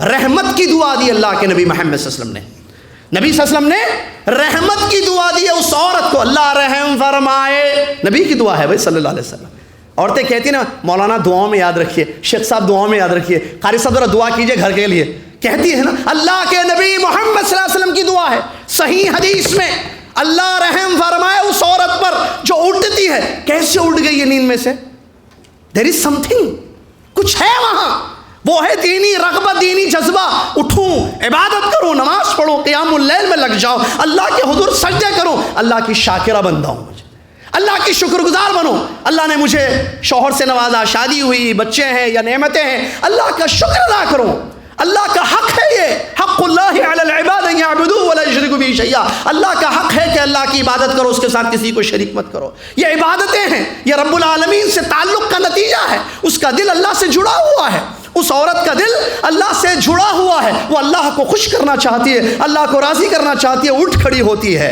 رحمت کی دعا دی اللہ کے نبی محمد صلی اللہ علیہ وسلم نے، نبی صلی اللہ علیہ وسلم نے رحمت کی دعا دی ہے اس عورت کو، اللہ رحم فرمائے، نبی کی دعا ہے بھائی صلی اللہ علیہ وسلم۔ عورتیں کہتی ہیں نا مولانا دعاؤں میں یاد رکھیے، شیخ صاحب دعاؤں میں یاد رکھیے، قاری صاحب ذرا دعا کیجئے گھر کے لیے، کہتی ہے نا، اللہ کے نبی محمد صلی اللہ علیہ وسلم کی دعا ہے، صحیح حدیث میں اللہ رحم فرمائے اس عورت پر جو اٹھتی ہے۔ کیسے اٹھ گئی یہ نیند میں سے؟ دیر از سم تھنگ، کچھ ہے وہاں، وہ ہے دینی رغبت، دینی جذبہ، اٹھوں، عبادت کروں، نماز پڑھوں، قیام اللیل میں لگ جاؤں، اللہ کے حضور سجدے کروں، اللہ کی شاکرہ بندہ ہوں، مجھے اللہ کی شکر گزار بنو، اللہ نے مجھے شوہر سے نوازا، شادی ہوئی، بچے ہیں یا نعمتیں ہیں، اللہ کا شکر ادا کروں، اللہ کا حق ہے، یہ حق اللہ علی العباد ان یعبدوہ ولا یشرکوا بہ شیئا، اللہ کا حق ہے کہ اللہ کی عبادت کرو، اس کے ساتھ کسی کو شریک مت کرو۔ یہ عبادتیں ہیں، یہ رب العالمین سے تعلق کا نتیجہ ہے، اس کا دل اللہ سے جڑا ہوا ہے، اس عورت کا دل اللہ سے جڑا ہوا ہے، وہ اللہ کو خوش کرنا چاہتی ہے، اللہ کو راضی کرنا چاہتی ہے، اٹھ کھڑی ہوتی ہے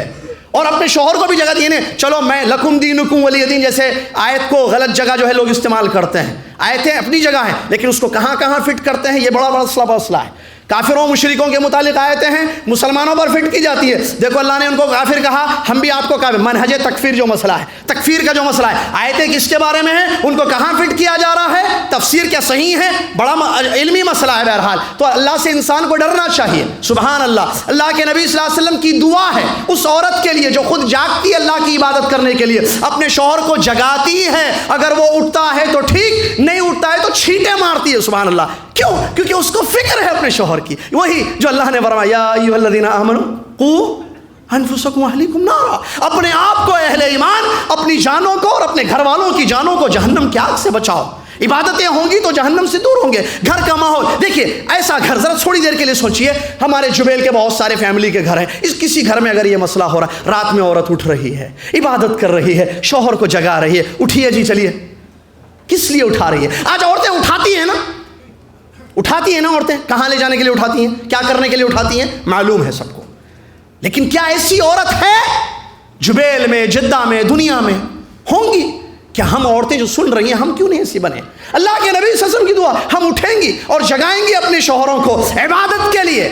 اور اپنے شوہر کو بھی جگہ دینے، چلو میں لکم دینکم ولی دین جیسے آیت کو غلط جگہ جو ہے لوگ استعمال کرتے ہیں، آیتیں اپنی جگہ ہیں لیکن اس کو کہاں کہاں فٹ کرتے ہیں، یہ بڑا مسئلہ ہے۔ کافروں مشرکوں کے متعلق آیتیں ہیں، مسلمانوں پر فٹ کی جاتی ہے، دیکھو اللہ نے ان کو کافر کہا، ہم بھی آپ کو کافر، منہج تکفیر جو مسئلہ ہے، تکفیر کا جو مسئلہ ہے، آیتیں کس کے بارے میں ہیں، ان کو کہاں فٹ کیا جا رہا ہے، تفسیر کیا صحیح ہے، بڑا علمی مسئلہ ہے۔ بہرحال تو اللہ سے انسان کو ڈرنا چاہیے، سبحان اللہ۔ اللہ کے نبی صلی اللہ علیہ وسلم کی دعا ہے اس عورت کے لیے جو خود جاگتی ہے اللہ کی عبادت کرنے کے لیے، اپنے شوہر کو جگاتی ہے، اگر وہ اٹھتا ہے تو ٹھیک، نہیں اٹھتا ہے تو چھینٹیں مارتی ہے، سبحان اللہ۔ کیوں؟ کیونکہ اس کو فکر ہے اپنے شوہر کی، وہی جو اللہ نے فرمایا یا ایھا الذین آمنوا قوا انفسکم واہلیکم نارا، اپنے آپ کو، اہل ایمان، اپنی جانوں کو اور اپنے گھر والوں کی جانوں کو جہنم کی آگ سے بچاؤ۔ عبادتیں ہوں گی تو جہنم سے دور ہوں گے۔ گھر کا ماحول دیکھیے، ایسا گھر، ذرا تھوڑی دیر کے لیے سوچئے، ہمارے جبیل کے بہت سارے فیملی کے گھر ہیں، کسی گھر میں اگر یہ مسئلہ ہو رہا ہے، رات میں عورت اٹھ رہی ہے، عبادت کر رہی ہے، شوہر کو جگا رہی ہے، اٹھیے جی چلیے، کس لیے اٹھا رہی ہے؟ آج عورتیں اٹھاتی ہیں نا عورتیں، کہاں لے جانے کے لیے اٹھاتی ہیں، کیا کرنے کے لیے اٹھاتی ہیں، معلوم ہے سب کو، لیکن کیا ایسی عورت ہے جبیل میں، جدہ میں، دنیا میں؟ ہوں گی کیا؟ ہم عورتیں جو سن رہی ہیں، ہم کیوں نہیں ایسی بنے؟ اللہ کے نبی صلی اللہ علیہ وسلم کی دعا، ہم اٹھیں گی اور جگائیں گی اپنے شوہروں کو عبادت کے لیے،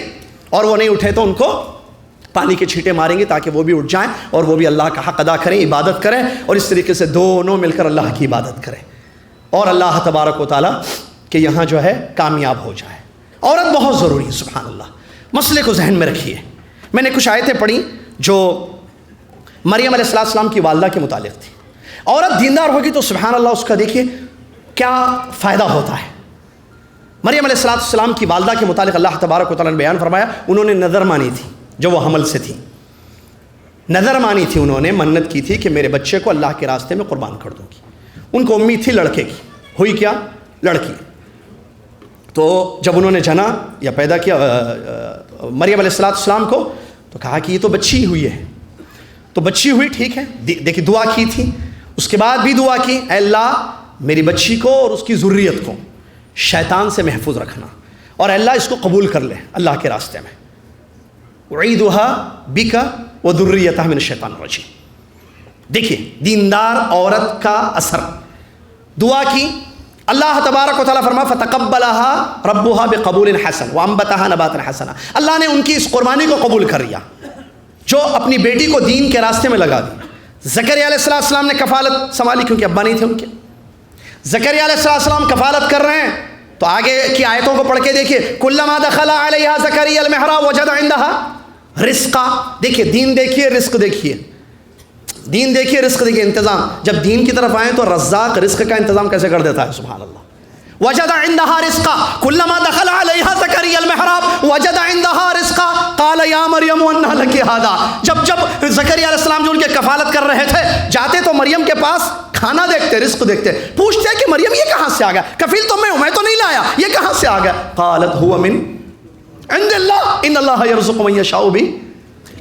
اور وہ نہیں اٹھے تو ان کو پانی کے چھینٹے ماریں گے تاکہ وہ بھی اٹھ جائیں اور وہ بھی اللہ کا حق ادا کریں، عبادت کریں، اور اس طریقے سے دونوں مل کر اللہ کی عبادت کریں اور اللہ تبارک و تعالیٰ کہ یہاں جو ہے کامیاب ہو جائے۔ عورت بہت ضروری ہے، سبحان اللہ۔ مسئلے کو ذہن میں رکھیے، میں نے کچھ آیتیں پڑھی جو مریم علیہ السلام کی والدہ کے متعلق تھی۔ عورت دیندار ہوگی تو سبحان اللہ اس کا دیکھیے کیا فائدہ ہوتا ہے۔ مریم علیہ السلام کی والدہ کے متعلق اللہ تبارک و تعالیٰ نے بیان فرمایا، انہوں نے نظر مانی تھی جو وہ حمل سے تھی، نظر مانی تھی، انہوں نے منت کی تھی کہ میرے بچے کو اللہ کے راستے میں قربان کر دوں گی۔ ان کو امید تھی لڑکے کی، ہوئی کیا؟ لڑکی۔ تو جب انہوں نے جنا یا پیدا کیا مریم علیہ السلام کو، تو کہا کہ یہ تو بچی ہوئی ہے، تو بچی ہوئی ٹھیک ہے، دیکھیے دعا کی تھی، اس کے بعد بھی دعا کی، اے اللہ میری بچی کو اور اس کی ذریت کو شیطان سے محفوظ رکھنا، اور اے اللہ اس کو قبول کر لے اللہ کے راستے میں، اعیدھا بک وذریتھا من الشیطان الرجیم۔ دیکھیے دیندار عورت کا اثر، دعا کی، اللہ تبارک و تعالیٰ فرما فتقبلها ربها بقبول حسن وانبتها نباتا حسنا، اللہ نے ان کی اس قربانی کو قبول کر لیا جو اپنی بیٹی کو دین کے راستے میں لگا دی۔ زکریا علیہ السلام نے کفالت سنبھالی کیونکہ ابا نہیں تھے ان کے، زکریا علیہ السلام کفالت کر رہے ہیں تو آگے کی آیتوں کو پڑھ کے دیکھیے، کلما دخل علیہا زکریا المحراب وجد عندہا رزقا. دیکھیے دین دیکھیے، رزق دیکھیے، دین دیکھیے، رزق دیکھیے، انتظام. جب دین کی طرف آئیں تو رزاق رزق کا انتظام کیسے کر دیتا ہے، سبحان اللہ. وجد عندها رزقا كلما دخل عليها زكريا المحراب وجد عندها رزقا قال يا مريم أنى لك هذا. جب زکریا علیہ السلام جو ان کے کفالت کر رہے تھے، جاتے تو مریم کے پاس کھانا دیکھتے، رزق دیکھتے، پوچھتے کہ مریم یہ کہاں سے آ گیا، کفیل تو میں تو نہیں لایا، یہ کہاں سے آ گیا. قالت هو من عند الله ان الله يرزق من يشاء به.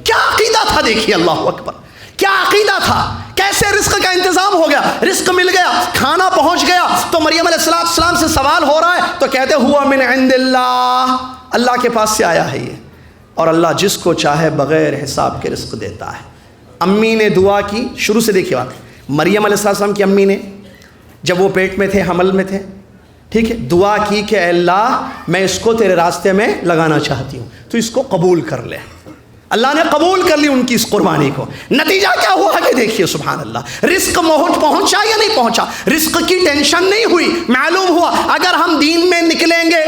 کیا عقیدہ تھا، دیکھیے اللہ اکبر، کیا عقیدہ تھا، کیسے رزق کا انتظام ہو گیا، رزق مل گیا، کھانا پہنچ گیا. تو مریم علیہ السلام سے سوال ہو رہا ہے تو کہتے ہوا من عند اللہ، اللہ کے پاس سے آیا ہے یہ، اور اللہ جس کو چاہے بغیر حساب کے رزق دیتا ہے. امی نے دعا کی، شروع سے دیکھیے بات، مریم علیہ السلام کی امی نے جب وہ پیٹ میں تھے، حمل میں تھے، ٹھیک ہے، دعا کی کہ اے اللہ میں اس کو تیرے راستے میں لگانا چاہتی ہوں، تو اس کو قبول کر لے. اللہ نے قبول کر لی ان کی اس قربانی کو. نتیجہ کیا ہوا کہ دیکھیے سبحان اللہ، رزق پہنچا یا نہیں پہنچا، رزق کی ٹینشن نہیں ہوئی. معلوم ہوا اگر ہم دین میں نکلیں گے،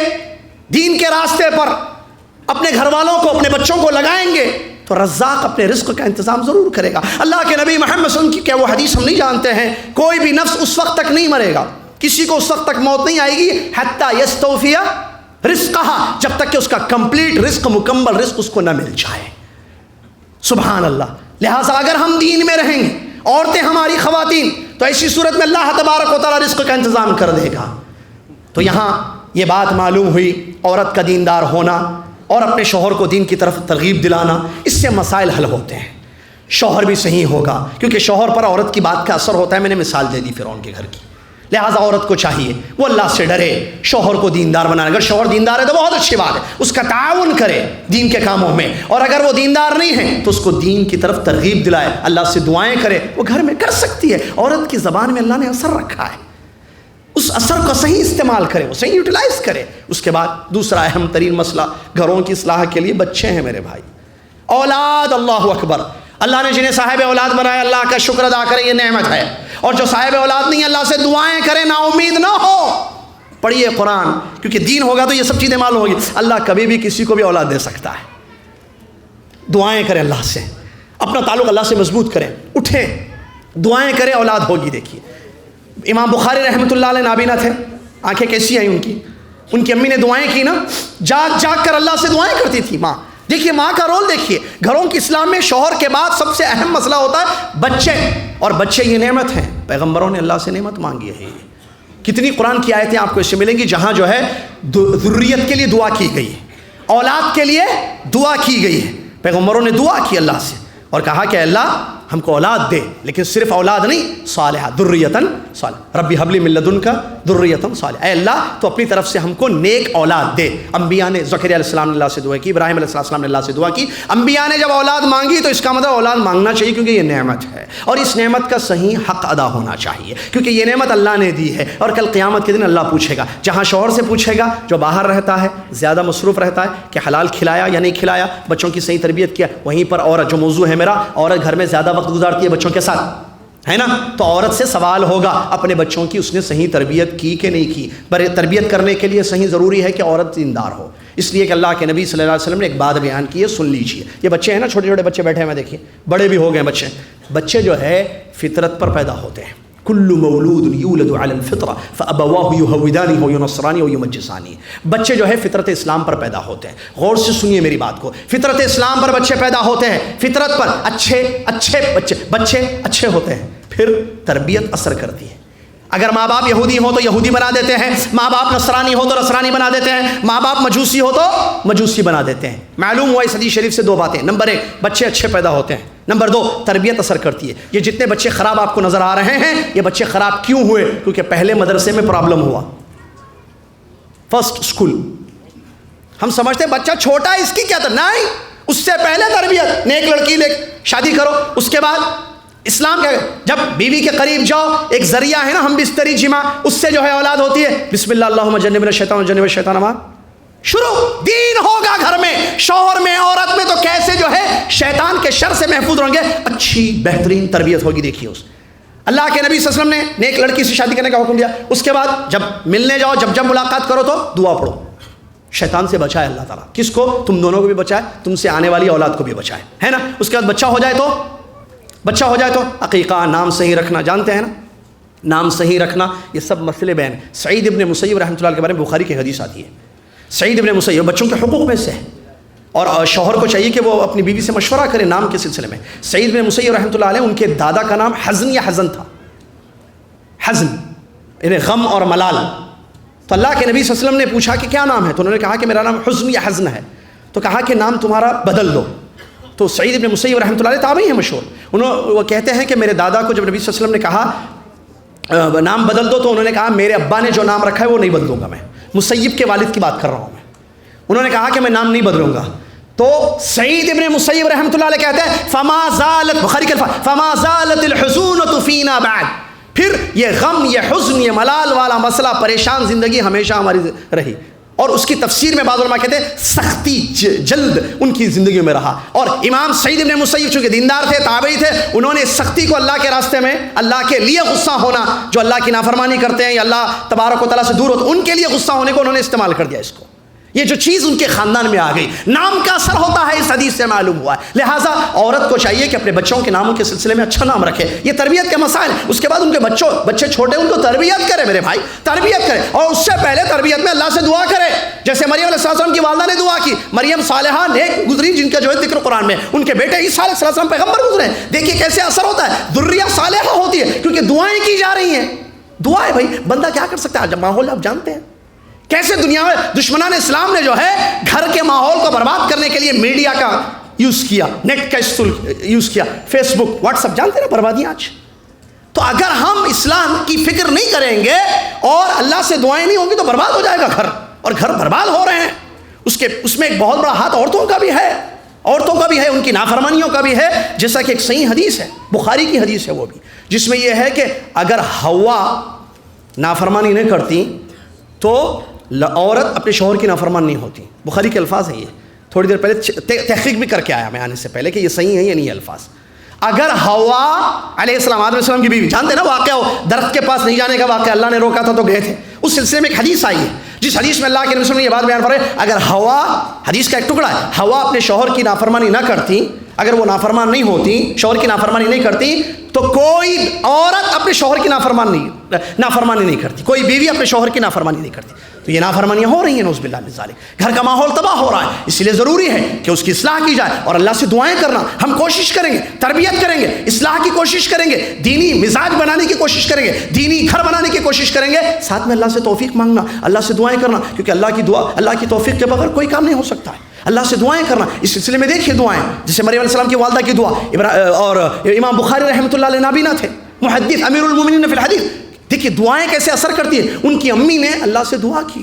دین کے راستے پر اپنے گھر والوں کو، اپنے بچوں کو لگائیں گے، تو رزاق اپنے رزق کا انتظام ضرور کرے گا. اللہ کے نبی محمد صلی اللہ علیہ وسلم کی کیا وہ حدیث ہم نہیں جانتے ہیں، کوئی بھی نفس اس وقت تک نہیں مرے گا، کسی کو اس وقت تک موت نہیں آئے گی حتی یستوفی رزقہا، جب تک کہ اس کا کمپلیٹ رزق، مکمل رزق اس کو نہ مل جائے. سبحان اللہ. لہٰذا اگر ہم دین میں رہیں گے، عورتیں ہماری خواتین، تو ایسی صورت میں اللہ تبارک و تعالیٰ رزق کا انتظام کر دے گا. تو یہاں یہ بات معلوم ہوئی، عورت کا دیندار ہونا اور اپنے شوہر کو دین کی طرف ترغیب دلانا، اس سے مسائل حل ہوتے ہیں. شوہر بھی صحیح ہوگا، کیونکہ شوہر پر عورت کی بات کا اثر ہوتا ہے. میں نے مثال دے دی فرعون کے گھر کی. لہٰذا عورت کو چاہیے وہ اللہ سے ڈرے، شوہر کو دیندار بنائے. اگر شوہر دیندار ہے تو بہت اچھی بات ہے، اس کا تعاون کرے دین کے کاموں میں، اور اگر وہ دیندار نہیں ہے تو اس کو دین کی طرف ترغیب دلائے، اللہ سے دعائیں کرے. وہ گھر میں کر سکتی ہے. عورت کی زبان میں اللہ نے اثر رکھا ہے، اس اثر کو صحیح استعمال کرے، وہ صحیح یوٹیلائز کرے. اس کے بعد دوسرا اہم ترین مسئلہ گھروں کی اصلاح کے لیے بچے ہیں میرے بھائی، اولاد. اللہ اکبر. اللہ نے جنہیں صاحب اولاد بنایا اللہ کا شکر ادا کریں، یہ نعمت ہے. اور جو صاحب اولاد نہیں، اللہ سے دعائیں کریں، نا امید نہ ہو. پڑھیے قرآن، کیونکہ دین ہوگا تو یہ سب چیزیں معلوم ہوگی. اللہ کبھی بھی کسی کو بھی اولاد دے سکتا ہے. دعائیں کریں اللہ سے، اپنا تعلق اللہ سے مضبوط کریں، اٹھیں دعائیں کریں، اولاد ہوگی. دیکھیے امام بخاری رحمۃ اللہ علیہ نابینا تھے، آنکھیں کیسی ہیں ان کی امی نے دعائیں کی نا، جاگ جاگ کر اللہ سے دعائیں کرتی تھی ماں. دیکھیے ماں کا رول دیکھیے. گھروں کی اسلام میں شوہر کے بعد سب سے اہم مسئلہ ہوتا ہے بچے، اور بچے یہ نعمت ہیں. پیغمبروں نے اللہ سے نعمت مانگی ہے. کتنی قرآن کی آیتیں آپ کو اس سے ملیں گی جہاں جو ہے ذریت کے لیے دعا کی گئی ہے، اولاد کے لیے دعا کی گئی ہے. پیغمبروں نے دعا کی اللہ سے اور کہا کہ اللہ ہم کو اولاد دے، لیکن صرف اولاد نہیں، صالحہ، ذریۃً صالحہ. ربی حب لی من لدنک ذریۃً صالحہ. اے اللہ تو اپنی طرف سے ہم کو نیک اولاد دے. انبیاء نے، زکریا علیہ السلام نے اللہ سے دعا کی، ابراہیم علیہ السلام نے اللہ سے دعا کی. انبیاء نے جب اولاد مانگی تو اس کا مطلب اولاد مانگنا چاہیے، کیونکہ یہ نعمت ہے اور اس نعمت کا صحیح حق ادا ہونا چاہیے، کیونکہ یہ نعمت اللہ نے دی ہے. اور کل قیامت کے دن اللہ پوچھے گا، جہاں شوہر سے پوچھے گا جو باہر رہتا ہے، زیادہ مصروف رہتا ہے کہ حلال کھلایا یا نہیں کھلایا، بچوں کی صحیح تربیت کیا. وہیں پر عورت، جو موضوع ہے میرا، عورت گھر میں زیادہ وقت گزارتی ہے بچوں کے ساتھ، ہے نا، تو عورت سے سوال ہوگا اپنے بچوں کی، اس نے صحیح تربیت کی کہ نہیں کی. پر تربیت کرنے کے لیے صحیح ضروری ہے کہ عورت دیندار ہو. اس لیے کہ اللہ کے نبی صلی اللہ علیہ وسلم نے ایک بات بیان کی ہے، سن لیجیے. یہ بچے ہیں نا، چھوٹے چھوٹے بچے بیٹھے ہیں، دیکھیے بڑے بھی ہو گئے بچے. بچے جو ہے فطرت پر پیدا ہوتے ہیں. کل مولود یولد علی الفطرہ فابواہ یہودانی ہو ینصرانی ہو یمجسانی. بچے جو ہے فطرت اسلام پر پیدا ہوتے ہیں. غور سے سنیے میری بات کو. فطرت اسلام پر بچے پیدا ہوتے ہیں، فطرت پر اچھے بچے اچھے ہوتے ہیں. پھر تربیت اثر کرتی ہے. اگر ماں باپ یہودی ہو تو یہودی بنا دیتے ہیں، ماں باپ نصرانی ہو تو نصرانی بنا دیتے ہیں، ماں باپ مجوسی ہو تو مجوسی بنا دیتے ہیں. معلوم ہوا اس حدیث شریف سے دو باتیں. نمبر ایک، بچے اچھے پیدا ہوتے ہیں. نمبر دو، تربیت اثر کرتی ہے. یہ جتنے بچے خراب آپ کو نظر آ رہے ہیں، یہ بچے خراب کیوں ہوئے؟ کیونکہ پہلے مدرسے میں پرابلم ہوا، فرسٹ اسکول. ہم سمجھتے ہیں بچہ چھوٹا ہے اس کی کیا تھا، نہیں، اس سے پہلے تربیت. نیک لڑکی لے شادی کرو، اس کے بعد اسلام کا جب بیوی کے قریب جاؤ، ایک ذریعہ ہے نا، ہم بستری جمع، اس سے جو ہے اولاد ہوتی ہے. بسم اللہ اللہم جنبنا الشیطان وجنب الشیطان ما. شروع دین ہوگا گھر میں، شوہر میں، عورت میں، تو کیسے جو ہے شیطان کے شر سے محفوظ رہیں گے. اچھی بہترین تربیت ہوگی. دیکھیے اس اللہ کے نبی صلی اللہ علیہ وسلم نے نیک لڑکی سے شادی کرنے کا حکم دیا. اس کے بعد جب ملنے جاؤ، جب ملاقات کرو تو دعا پڑھو. شیطان سے بچائے اللہ تعالیٰ. کس کو؟ تم دونوں کو بھی بچائے، تم سے آنے والی اولاد کو بھی بچائے، ہے نا. اس کے بعد بچہ ہو جائے تو عقیقہ، نام صحیح رکھنا، جانتے ہیں نا نام صحیح رکھنا، یہ سب مسئلے بیان. سعید ابن مسیب رحمۃ اللہ کے بارے میں بخاری کی حدیث آتی ہے. سعید ابن مسیب بچوں کے حقوق میں سے ہے، اور شوہر کو چاہیے کہ وہ اپنی بیوی سے مشورہ کرے نام کے سلسلے میں. سعید ابن مسیب رحمۃ اللہ علیہ، ان کے دادا کا نام حزن یا حزن تھا. حزن یعنی غم اور ملال. تو اللہ کے نبی صلی اللہ علیہ وسلم نے پوچھا کہ کیا نام ہے؟ تو انہوں نے کہا کہ میرا نام حزن یا حزن ہے. تو کہا کہ نام تمہارا بدل دو. تو سعید ابن مسیب رحمۃ اللہ علیہ تابعی ہیں مشہور، وہ کہتے ہیں کہ میرے دادا کو جب نبی صلی اللہ علیہ وسلم نے کہا نام بدل دو، تو انہوں نے کہا میرے ابا نے جو نام رکھا ہے وہ نہیں بدلوں گا میں. مسیب کے والد کی بات کر رہا ہوں میں. انہوں نے کہا کہ میں نام نہیں بدلوں گا. تو سعید ابن مسیب رحمۃ اللہ علیہ کہتے ہیں فما زالت، بخاری کے الفاظ، فما زالت الحزونۃ فینا بعد، پھر یہ غم، یہ حزن، یہ ملال والا مسئلہ، پریشان زندگی ہمیشہ ہماری رہی. اور اس کی تفسیر میں بعض علماء کہتے ہیں سختی جلد ان کی زندگی میں رہا. اور امام سعید ابن مسیب چونکہ دیندار تھے، تابعی تھے، انہوں نے سختی کو اللہ کے راستے میں، اللہ کے لیے غصہ ہونا، جو اللہ کی نافرمانی کرتے ہیں یا اللہ تبارک و تعالیٰ سے دور ہوتے، ان کے لیے غصہ ہونے کو انہوں نے استعمال کر دیا. اس کو یہ جو چیز ان کے خاندان میں آ گئی، نام کا اثر ہوتا ہے، اس حدیث سے معلوم ہوا ہے. لہٰذا عورت کو چاہیے کہ اپنے بچوں کے ناموں کے سلسلے میں اچھا نام رکھے. یہ تربیت کے مسائل. اس کے بعد ان کے بچے چھوٹے، ان کو تربیت کرے میرے بھائی، تربیت کرے. اور اس سے پہلے تربیت میں اللہ سے دعا کرے، جیسے مریم علیہ السلام کی والدہ نے دعا کی. مریم صالحہ نیک گزری، جن کا جو ہے ذکر قرآن میں، ان کے بیٹے عیسیٰ علیہ السلام پیغمبر گزرے. دیکھیے کیسے اثر ہوتا ہے، ذریہ صالحہ ہوتی ہے، کیونکہ دعائیں کی جا رہی ہیں. دعائیں بھائی بندہ کیا کر سکتا ہے؟ جب ماحول آپ جانتے ہیں کیسے دنیا میں دشمنان اسلام نے جو ہے گھر کے ماحول کو برباد کرنے کے لیے میڈیا کا یوز کیا، نیٹ کا یوز کیا، فیس بک، واٹس ایپ، جانتے ہیں نا بربادیاں آج. تو اگر ہم اسلام کی فکر نہیں کریں گے اور اللہ سے دعائیں نہیں ہوں گی تو برباد ہو جائے گا گھر. اور گھر برباد ہو رہے ہیں. اس میں ایک بہت بڑا ہاتھ عورتوں کا بھی ہے، ان کی نافرمانیوں کا بھی ہے. جیسا کہ ایک صحیح حدیث ہے، بخاری کی حدیث ہے وہ بھی، جس میں یہ ہے کہ اگر حوا نافرمانی نہیں کرتی تو عورت اپنے شوہر کی نافرمان نہیں ہوتی. بخاری کے الفاظ ہیں یہ. تھوڑی دیر پہلے تحقیق بھی کر کے آیا میں آنے سے پہلے کہ یہ صحیح ہے یا نہیں الفاظ. اگر حوا علیہ السلام، آدم علیہ السلام کی بیوی، جانتے نا واقعہ ہو درخت کے پاس نہیں جانے کا واقعہ، اللہ نے روکا تھا تو گئے تھے. اس سلسلے میں ایک حدیث آئی ہے جس حدیث میں اللہ کے نبی نے یہ بات بیان فرمائی، اگر حوا، حدیث کا ایک ٹکڑا ہے، حوا اپنے شوہر کی نافرمانی نہ کرتی، اگر وہ نافرمان نہیں ہوتی، شوہر کی نافرمانی نہیں کرتی، تو کوئی عورت اپنے شوہر کی نافرمانی نہیں کرتی، کوئی بیوی اپنے شوہر کی نافرمانی نہیں کرتی. تو یہ نافرمانیاں ہو رہی ہیں نعوذ باللہ من ذالک. گھر کا ماحول تباہ ہو رہا ہے، اس لیے ضروری ہے کہ اس کی اصلاح کی جائے اور اللہ سے دعائیں کرنا. ہم کوشش کریں گے، تربیت کریں گے، اصلاح کی کوشش کریں گے، دینی مزاج بنانے کی کوشش کریں گے، دینی گھر بنانے کی کوشش کریں گے، ساتھ میں اللہ سے توفیق مانگنا، اللہ سے دعائیں کرنا، کیونکہ اللہ کی دعا، اللہ کی توفیق کے بغیر کوئی کام نہیں ہو سکتا ہے. اللہ سے دعائیں کرنا. اس سلسلے میں دیکھیے دعائیں، جیسے مریم علیہ السلام کی والدہ کی دعا، اور امام بخاری رحمۃ اللہ علیہ نابینا تھے، محدث امیر المومنین فی الحدیث. دیکھیے دعائیں کیسے اثر کرتی ہیں. ان کی امی نے اللہ سے دعا کی،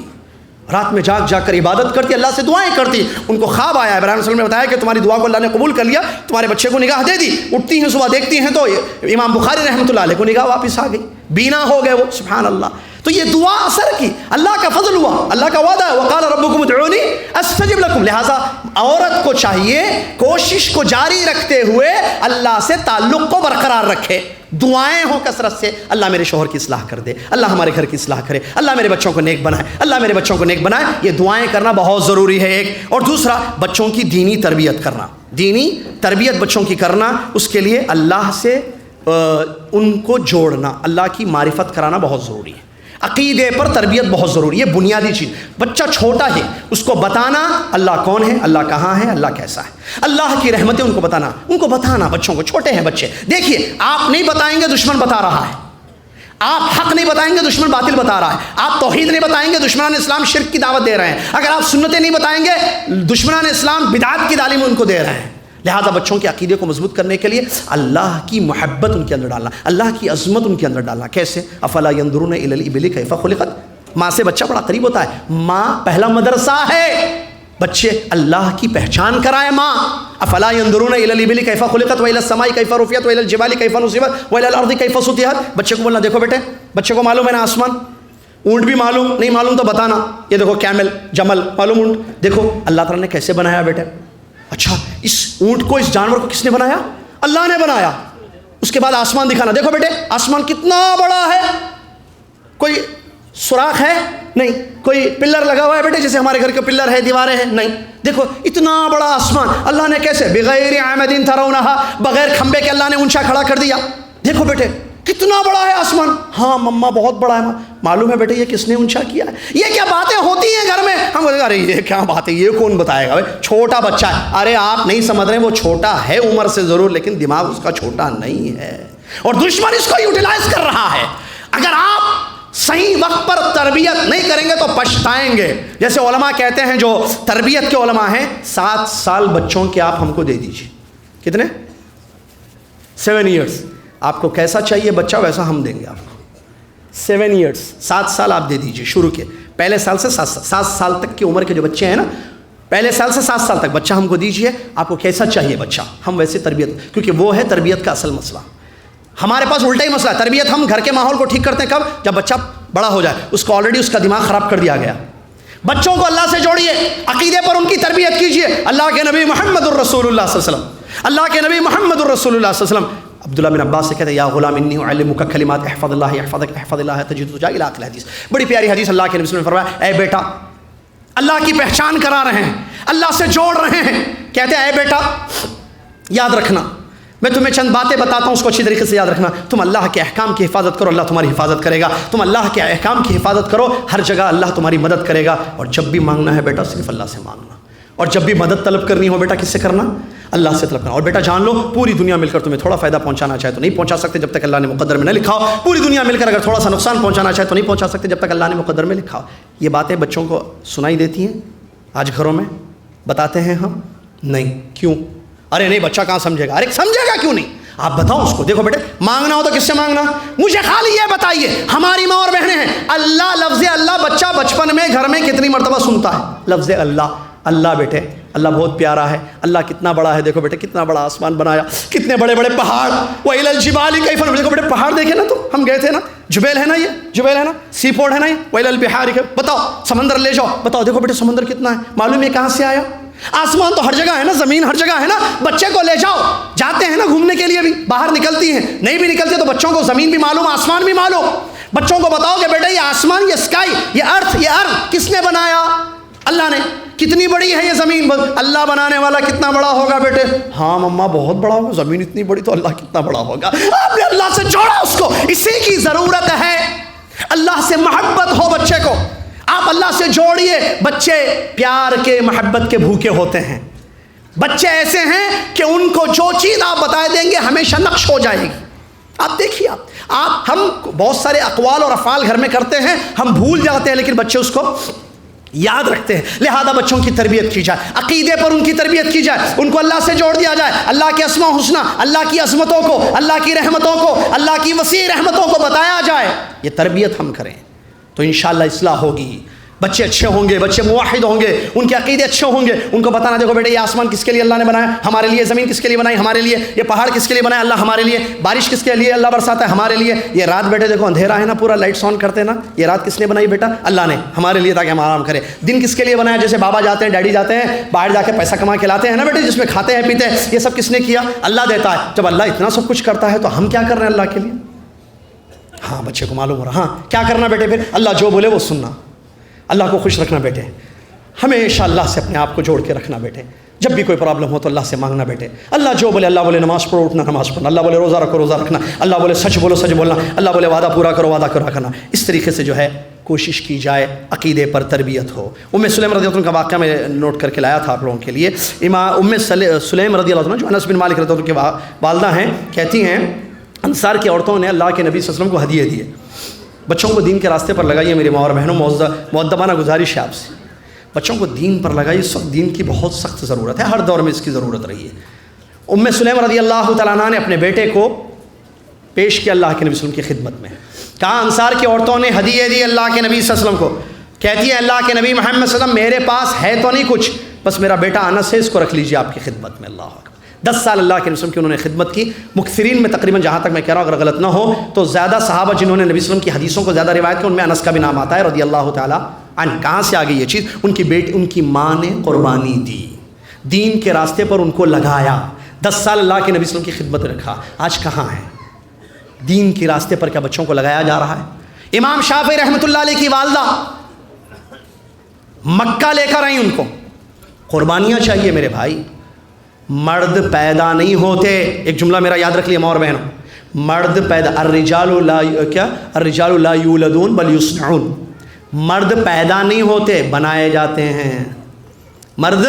رات میں جاگ کر عبادت کرتی، اللہ سے دعائیں کرتی. ان کو خواب آیا، ابراہیم علیہ السلام نے بتایا کہ تمہاری دعا کو اللہ نے قبول کر لیا، تمہارے بچے کو نگاہ دے دی. اٹھتی ہیں صبح دیکھتی ہیں تو امام بخاری رحمۃ اللہ علیہ کو نگاہ واپس آ گئی، بینا ہو گئے وہ، سبحان اللہ. تو یہ دعا اثر کی، اللہ کا فضل ہوا، اللہ کا وعدہ ہے وقال ربکم ادعونی استجب لکم. لہٰذا عورت کو چاہیے کوشش کو جاری رکھتے ہوئے اللہ سے تعلق کو برقرار رکھے. دعائیں ہوں کثرت سے، اللہ میرے شوہر کی اصلاح کر دے، اللہ ہمارے گھر کی اصلاح کرے، اللہ میرے بچوں کو نیک بنائے، اللہ میرے بچوں کو نیک بنائے. یہ دعائیں کرنا بہت ضروری ہے ایک. اور دوسرا، بچوں کی دینی تربیت کرنا، دینی تربیت بچوں کی کرنا. اس کے لیے اللہ سے ان کو جوڑنا، اللہ کی معرفت کرانا بہت ضروری ہے. عقیدے پر تربیت بہت ضروری ہے، بنیادی چیز. بچہ چھوٹا ہے، اس کو بتانا اللہ کون ہے، اللہ کہاں ہے، اللہ کیسا ہے، اللہ کی رحمتیں ان کو بتانا بچوں کو. چھوٹے ہیں بچے، دیکھیے آپ نہیں بتائیں گے دشمن بتا رہا ہے، آپ حق نہیں بتائیں گے دشمن باطل بتا رہا ہے، آپ توحید نہیں بتائیں گے دشمنان اسلام شرک کی دعوت دے رہے ہیں، اگر آپ سنتیں نہیں بتائیں گے دشمنان اسلام بدعات کی تعلیم ان کو دے رہے ہیں. لہٰذا بچوں کے عقیدے کو مضبوط کرنے کے لیے اللہ کی محبت ان کے اندر ڈالنا، اللہ کی عظمت ان کے اندر ڈالنا. کیسے؟ افلا ينظرون الى الابل كيف خلقت. ماں سے بچہ بڑا قریب ہوتا ہے، ماں پہلا مدرسہ ہے. بچے اللہ کی پہچان کرائے ماں. افلا ينظرون الى الابل كيف خلقت والى السماء كيف رفعت والى الجبال كيف نصبت والى الارض كيف سطحت. بچے کو بولنا دیکھو بیٹے، بچے کو معلوم ہے نا آسمان، اونٹ بھی معلوم، نہیں معلوم تو بتانا. یہ دیکھو کیمل، جمل، معلوم اونٹ، دیکھو اللہ تعالیٰ نے کیسے بنایا بیٹے. اچھا اس اونٹ کو، اس جانور کو کس نے بنایا؟ اللہ نے بنایا. اس کے بعد آسمان دکھانا، دیکھو بیٹے آسمان کتنا بڑا ہے، کوئی سوراخ ہے نہیں، کوئی پلر لگا ہوا ہے بیٹے جیسے ہمارے گھر کے پلر ہے، دیواریں ہیں نہیں، دیکھو اتنا بڑا آسمان اللہ نے کیسے بغیر عامد ترونہا، بغیر کھمبے کے اللہ نے اونچا کھڑا کر دیا. دیکھو بیٹے کتنا بڑا ہے آسمان. ہاں مما بہت بڑا ہے. معلوم ہے بیٹے یہ کس نے اونچا کیا ہے؟ یہ کیا باتیں ہوتی ہیں گھر میں؟ ہم کہتے ہیں ارے یہ کیا بات ہے، یہ کون بتائے گا، چھوٹا بچہ ہے. ارے آپ نہیں سمجھ رہے، وہ چھوٹا ہے عمر سے ضرور، لیکن دماغ اس کا چھوٹا نہیں ہے، اور دشمن اس کو یوٹیلائز کر رہا ہے. اگر آپ صحیح وقت پر تربیت نہیں کریں گے تو پچھتائیں گے. جیسے علماء کہتے ہیں، جو تربیت کے علماء ہیں، 7 سال بچوں کے آپ ہم کو دے دیجیے. کتنے؟ 7 ایئرس. آپ کو کیسا چاہیے بچہ ویسا ہم دیں گے آپ کو. 7 ایئرس، 7 سال آپ دے دیجیے شروع کے. پہلے سال سے 7 سال تک کی عمر کے جو بچے ہیں نا، پہلے سال سے 7 سال تک بچہ ہم کو دیجیے. آپ کو کیسا چاہیے بچہ، ہم ویسے تربیت، کیونکہ وہ ہے تربیت کا اصل مسئلہ. ہمارے پاس الٹا ہی مسئلہ ہے. تربیت ہم گھر کے ماحول کو ٹھیک کرتے ہیں کب؟ جب بچہ بڑا ہو جائے، اس کو آلریڈی اس کا دماغ خراب کر دیا گیا. بچوں کو اللہ سے جوڑیے، عقیدے پر ان کی تربیت کیجیے. اللہ کے نبی محمد الرسول اللہ صلی اللہ علیہ وسلم، اللہ کے نبی محمد الرسول اللہ صلی اللہ علیہ وسلم عبداللہ بن عباس سے کہتے ہیں یا غلام انی اعلمک کلمات احفظ اللہ یحفظک احفظ اللہ تجدہ تجاہک، آخر حدیث. بڑی پیاری حدیث. اللہ کے نبی صلی اللہ علیہ وسلم نے فرمایا اے بیٹا، اللہ کی پہچان کرا رہے ہیں، اللہ سے جوڑ رہے ہیں. کہتے ہیں اے بیٹا یاد رکھنا، میں تمہیں چند باتیں بتاتا ہوں، اس کو اچھی طریقے سے یاد رکھنا. تم اللہ کے احکام کی حفاظت کرو، اللہ تمہاری حفاظت کرے گا. تم اللہ کے احکام کی حفاظت کرو، ہر جگہ اللہ تمہاری مدد کرے گا. اور جب بھی مانگنا ہے بیٹا صرف اللہ سے مانگنا، اور جب بھی مدد طلب کرنی ہو بیٹا کس سے کرنا؟ اللہ سے طلب کرنا. اور بیٹا جان لو پوری دنیا مل کر تمہیں تھوڑا فائدہ پہنچانا چاہے تو نہیں پہنچا سکتے جب تک اللہ نے مقدر میں نہ لکھا ہو. پوری دنیا مل کر اگر تھوڑا سا نقصان پہنچانا چاہے تو نہیں پہنچا سکتے جب تک اللہ نے مقدر میں لکھا ہو. یہ باتیں بچوں کو سنائی دیتی ہیں آج گھروں میں؟ بتاتے ہیں ہم نہیں. کیوں؟ ارے نہیں بچہ کہاں سمجھے گا. ارے سمجھے گا کیوں نہیں؟ آپ بتاؤ اس کو. دیکھو بیٹے مانگنا ہو تو کس سے مانگنا؟ مجھے خالی یہ بتائیے، ہماری ماں اور بہنیں ہیں، اللہ، لفظ اللہ بچہ بچپن میں گھر میں کتنی مرتبہ سنتا ہے؟ لفظ اللہ. اللہ بیٹے اللہ بہت پیارا ہے، اللہ کتنا بڑا ہے. دیکھو بیٹے کتنا بڑا آسمان بنایا، کتنے بڑے بڑے پہاڑ. وَإِلَى الْجِبَالِ كَيْفَ نُصِبَتْ. دیکھو بیٹے پہاڑ دیکھے نا، تو ہم گئے تھے نا، جبیل ہے نا، یہ جبیل ہے نا، سی پورٹ ہے نا یہ. وَإِلَى الْبِحَارِ. بتاؤ سمندر لے جاؤ، بتاؤ دیکھو بیٹے سمندر کتنا ہے. معلوم ہے کہاں سے آیا؟ آسمان تو ہر جگہ ہے نا، زمین ہر جگہ ہے نا. بچے کو لے جاؤ، جاتے ہیں نا گھومنے کے لیے بھی، باہر نکلتی ہیں، نہیں بھی نکلتے تو بچوں کو زمین بھی معلوم، آسمان بھی معلوم. بچوں کو بتاؤ کہ بیٹا یہ آسمان، یہ اسکائی، یہ ارتھ کس نے بنایا؟ اللہ نے. کتنی بڑی ہے یہ زمین؟ اللہ بنانے والا کتنا بڑا ہوگا بیٹے؟ ہاں مما بہت بڑا ہوگا. زمین اتنی بڑی تو اللہ کتنا بڑا ہوگا. آپ نے اللہ سے جوڑا اس کو. اسی کی ضرورت ہے. اللہ سے محبت ہو بچے کو، آپ اللہ سے جوڑیے. بچے پیار کے، محبت کے بھوکے ہوتے ہیں. بچے ایسے ہیں کہ ان کو جو چیز آپ بتا دیں گے ہمیشہ نقش ہو جائے گی. آپ دیکھیے، آپ ہم بہت سارے اقوال اور افعال گھر میں کرتے ہیں، ہم بھول جاتے ہیں، لیکن بچے اس کو یاد رکھتے ہیں. لہذا بچوں کی تربیت کی جائے، عقیدے پر ان کی تربیت کی جائے، ان کو اللہ سے جوڑ دیا جائے. اللہ کے اسماء حسنی، اللہ کی عظمتوں کو، اللہ کی رحمتوں کو، اللہ کی وسیع رحمتوں کو بتایا جائے. یہ تربیت ہم کریں تو انشاءاللہ اصلاح ہوگی. بچے اچھے ہوں گے، بچے موحد ہوں گے، ان کے عقیدے اچھے ہوں گے. ان کو بتانا دیکھو بیٹے یہ آسمان کس کے لیے اللہ نے بنایا؟ ہمارے لیے. زمین کس کے لیے بنائی؟ ہمارے لیے. یہ پہاڑ کس کے لیے بنایا؟ اللہ ہمارے لیے. بارش کس کے لیے اللہ برساتا ہے؟ ہمارے لیے. یہ رات بیٹے دیکھو اندھیرا ہے نا، پورا لائٹس آن کرتے نا، یہ رات کس نے بنائی بیٹا؟ اللہ نے. ہمارے لیے تاکہ ہم آرام کریں. دن کس کے لیے بنایا؟ جیسے بابا جاتے ہیں، ڈیڈی جاتے ہیں باہر جا کے پیسہ کما کے لاتے ہیں نا بیٹے، جس میں کھاتے ہیں پیتے ہیں، یہ سب کس نے کیا؟ اللہ دیتا ہے. جب اللہ اتنا سب کچھ کرتا ہے تو ہم کیا کر رہے ہیں اللہ کے لیے؟ ہاں بچے کو معلوم ہو رہا. ہاں کیا کرنا بیٹے پھر؟ اللہ جو بولے وہ سننا، اللہ کو خوش رکھنا بیٹے. ہمیشہ اللہ سے اپنے آپ کو جوڑ کے رکھنا بیٹے. جب بھی کوئی پرابلم ہو تو اللہ سے مانگنا بیٹے. اللہ جو بولے، اللہ بولے نماز پڑھو اٹھنا نماز پڑھنا، اللہ بولے روزہ رکھو روزہ رکھنا، اللہ بولے سچ بولو سچ بولنا، اللہ بولے وعدہ پورا کرو وعدہ کرنا. اس طریقے سے جو ہے کوشش کی جائے عقیدے پر تربیت ہو. سلیم رضی اللہ عنہ کا واقعہ میں نوٹ کر کے لایا تھا آپ لوگوں کے لیے. سلیم رضی اللہ عنہ جو انس بن مالک رضی اللہ عنہ کی والدہ ہیں، کہتی ہیں انصار کی عورتوں نے اللہ کے نبی صلی اللہ علیہ وسلم کو ہدیے دیے. بچوں کو دین کے راستے پر لگائیے. میری ماں اور بہنوں، مؤدبانہ گزارش ہے آپ سے، بچوں کو دین پر لگائیے. اس وقت دین کی بہت سخت ضرورت ہے، ہر دور میں اس کی ضرورت رہی ہے. سلیم رضی اللہ تعالیٰ عنہ نے اپنے بیٹے کو پیش کیا اللہ کے نبی صلی اللہ علیہ وسلم کی خدمت میں. کہا انصار کی عورتوں نے ہدیے دی اللہ کے نبی صلی اللہ علیہ وسلم کو. کہتی ہے اللہ کے نبی محمد صلی اللہ علیہ وسلم میرے پاس ہے تو نہیں کچھ، بس میرا بیٹا انس ہے، اس کو رکھ لیجیے آپ کی خدمت میں. اللہ اکبر. 10 سال اللہ کے نبی کی انہوں نے خدمت کی. مکثرین میں تقریباً جہاں تک میں کہہ رہا ہوں اگر غلط نہ ہو تو زیادہ صحابہ جنہوں نے نبی صلی اللہ علیہ وسلم کی حدیثوں کو زیادہ روایت کی ان میں انس کا بھی نام آتا ہے رضی اللہ تعالیٰ عنہ. کہاں سے آ گئی یہ چیز؟ ان کی ماں نے قربانی دی، دین کے راستے پر ان کو لگایا. 10 سال اللہ کے نبی صلی اللہ علیہ وسلم کی خدمت رکھا. آج کہاں ہے؟ دین کے راستے پر کیا بچوں کو لگایا جا رہا ہے؟ امام شافعی رحمۃ اللہ علیہ کی والدہ مکہ لے کر آئیں ان کو، قربانیاں چاہیے میرے بھائی، مرد پیدا نہیں ہوتے، ایک جملہ میرا یاد رکھ لیے ماں اور بہنوں، مرد پیدا الرجال لا یولدون بل یصنعون، مرد پیدا نہیں ہوتے بنائے جاتے ہیں، مرد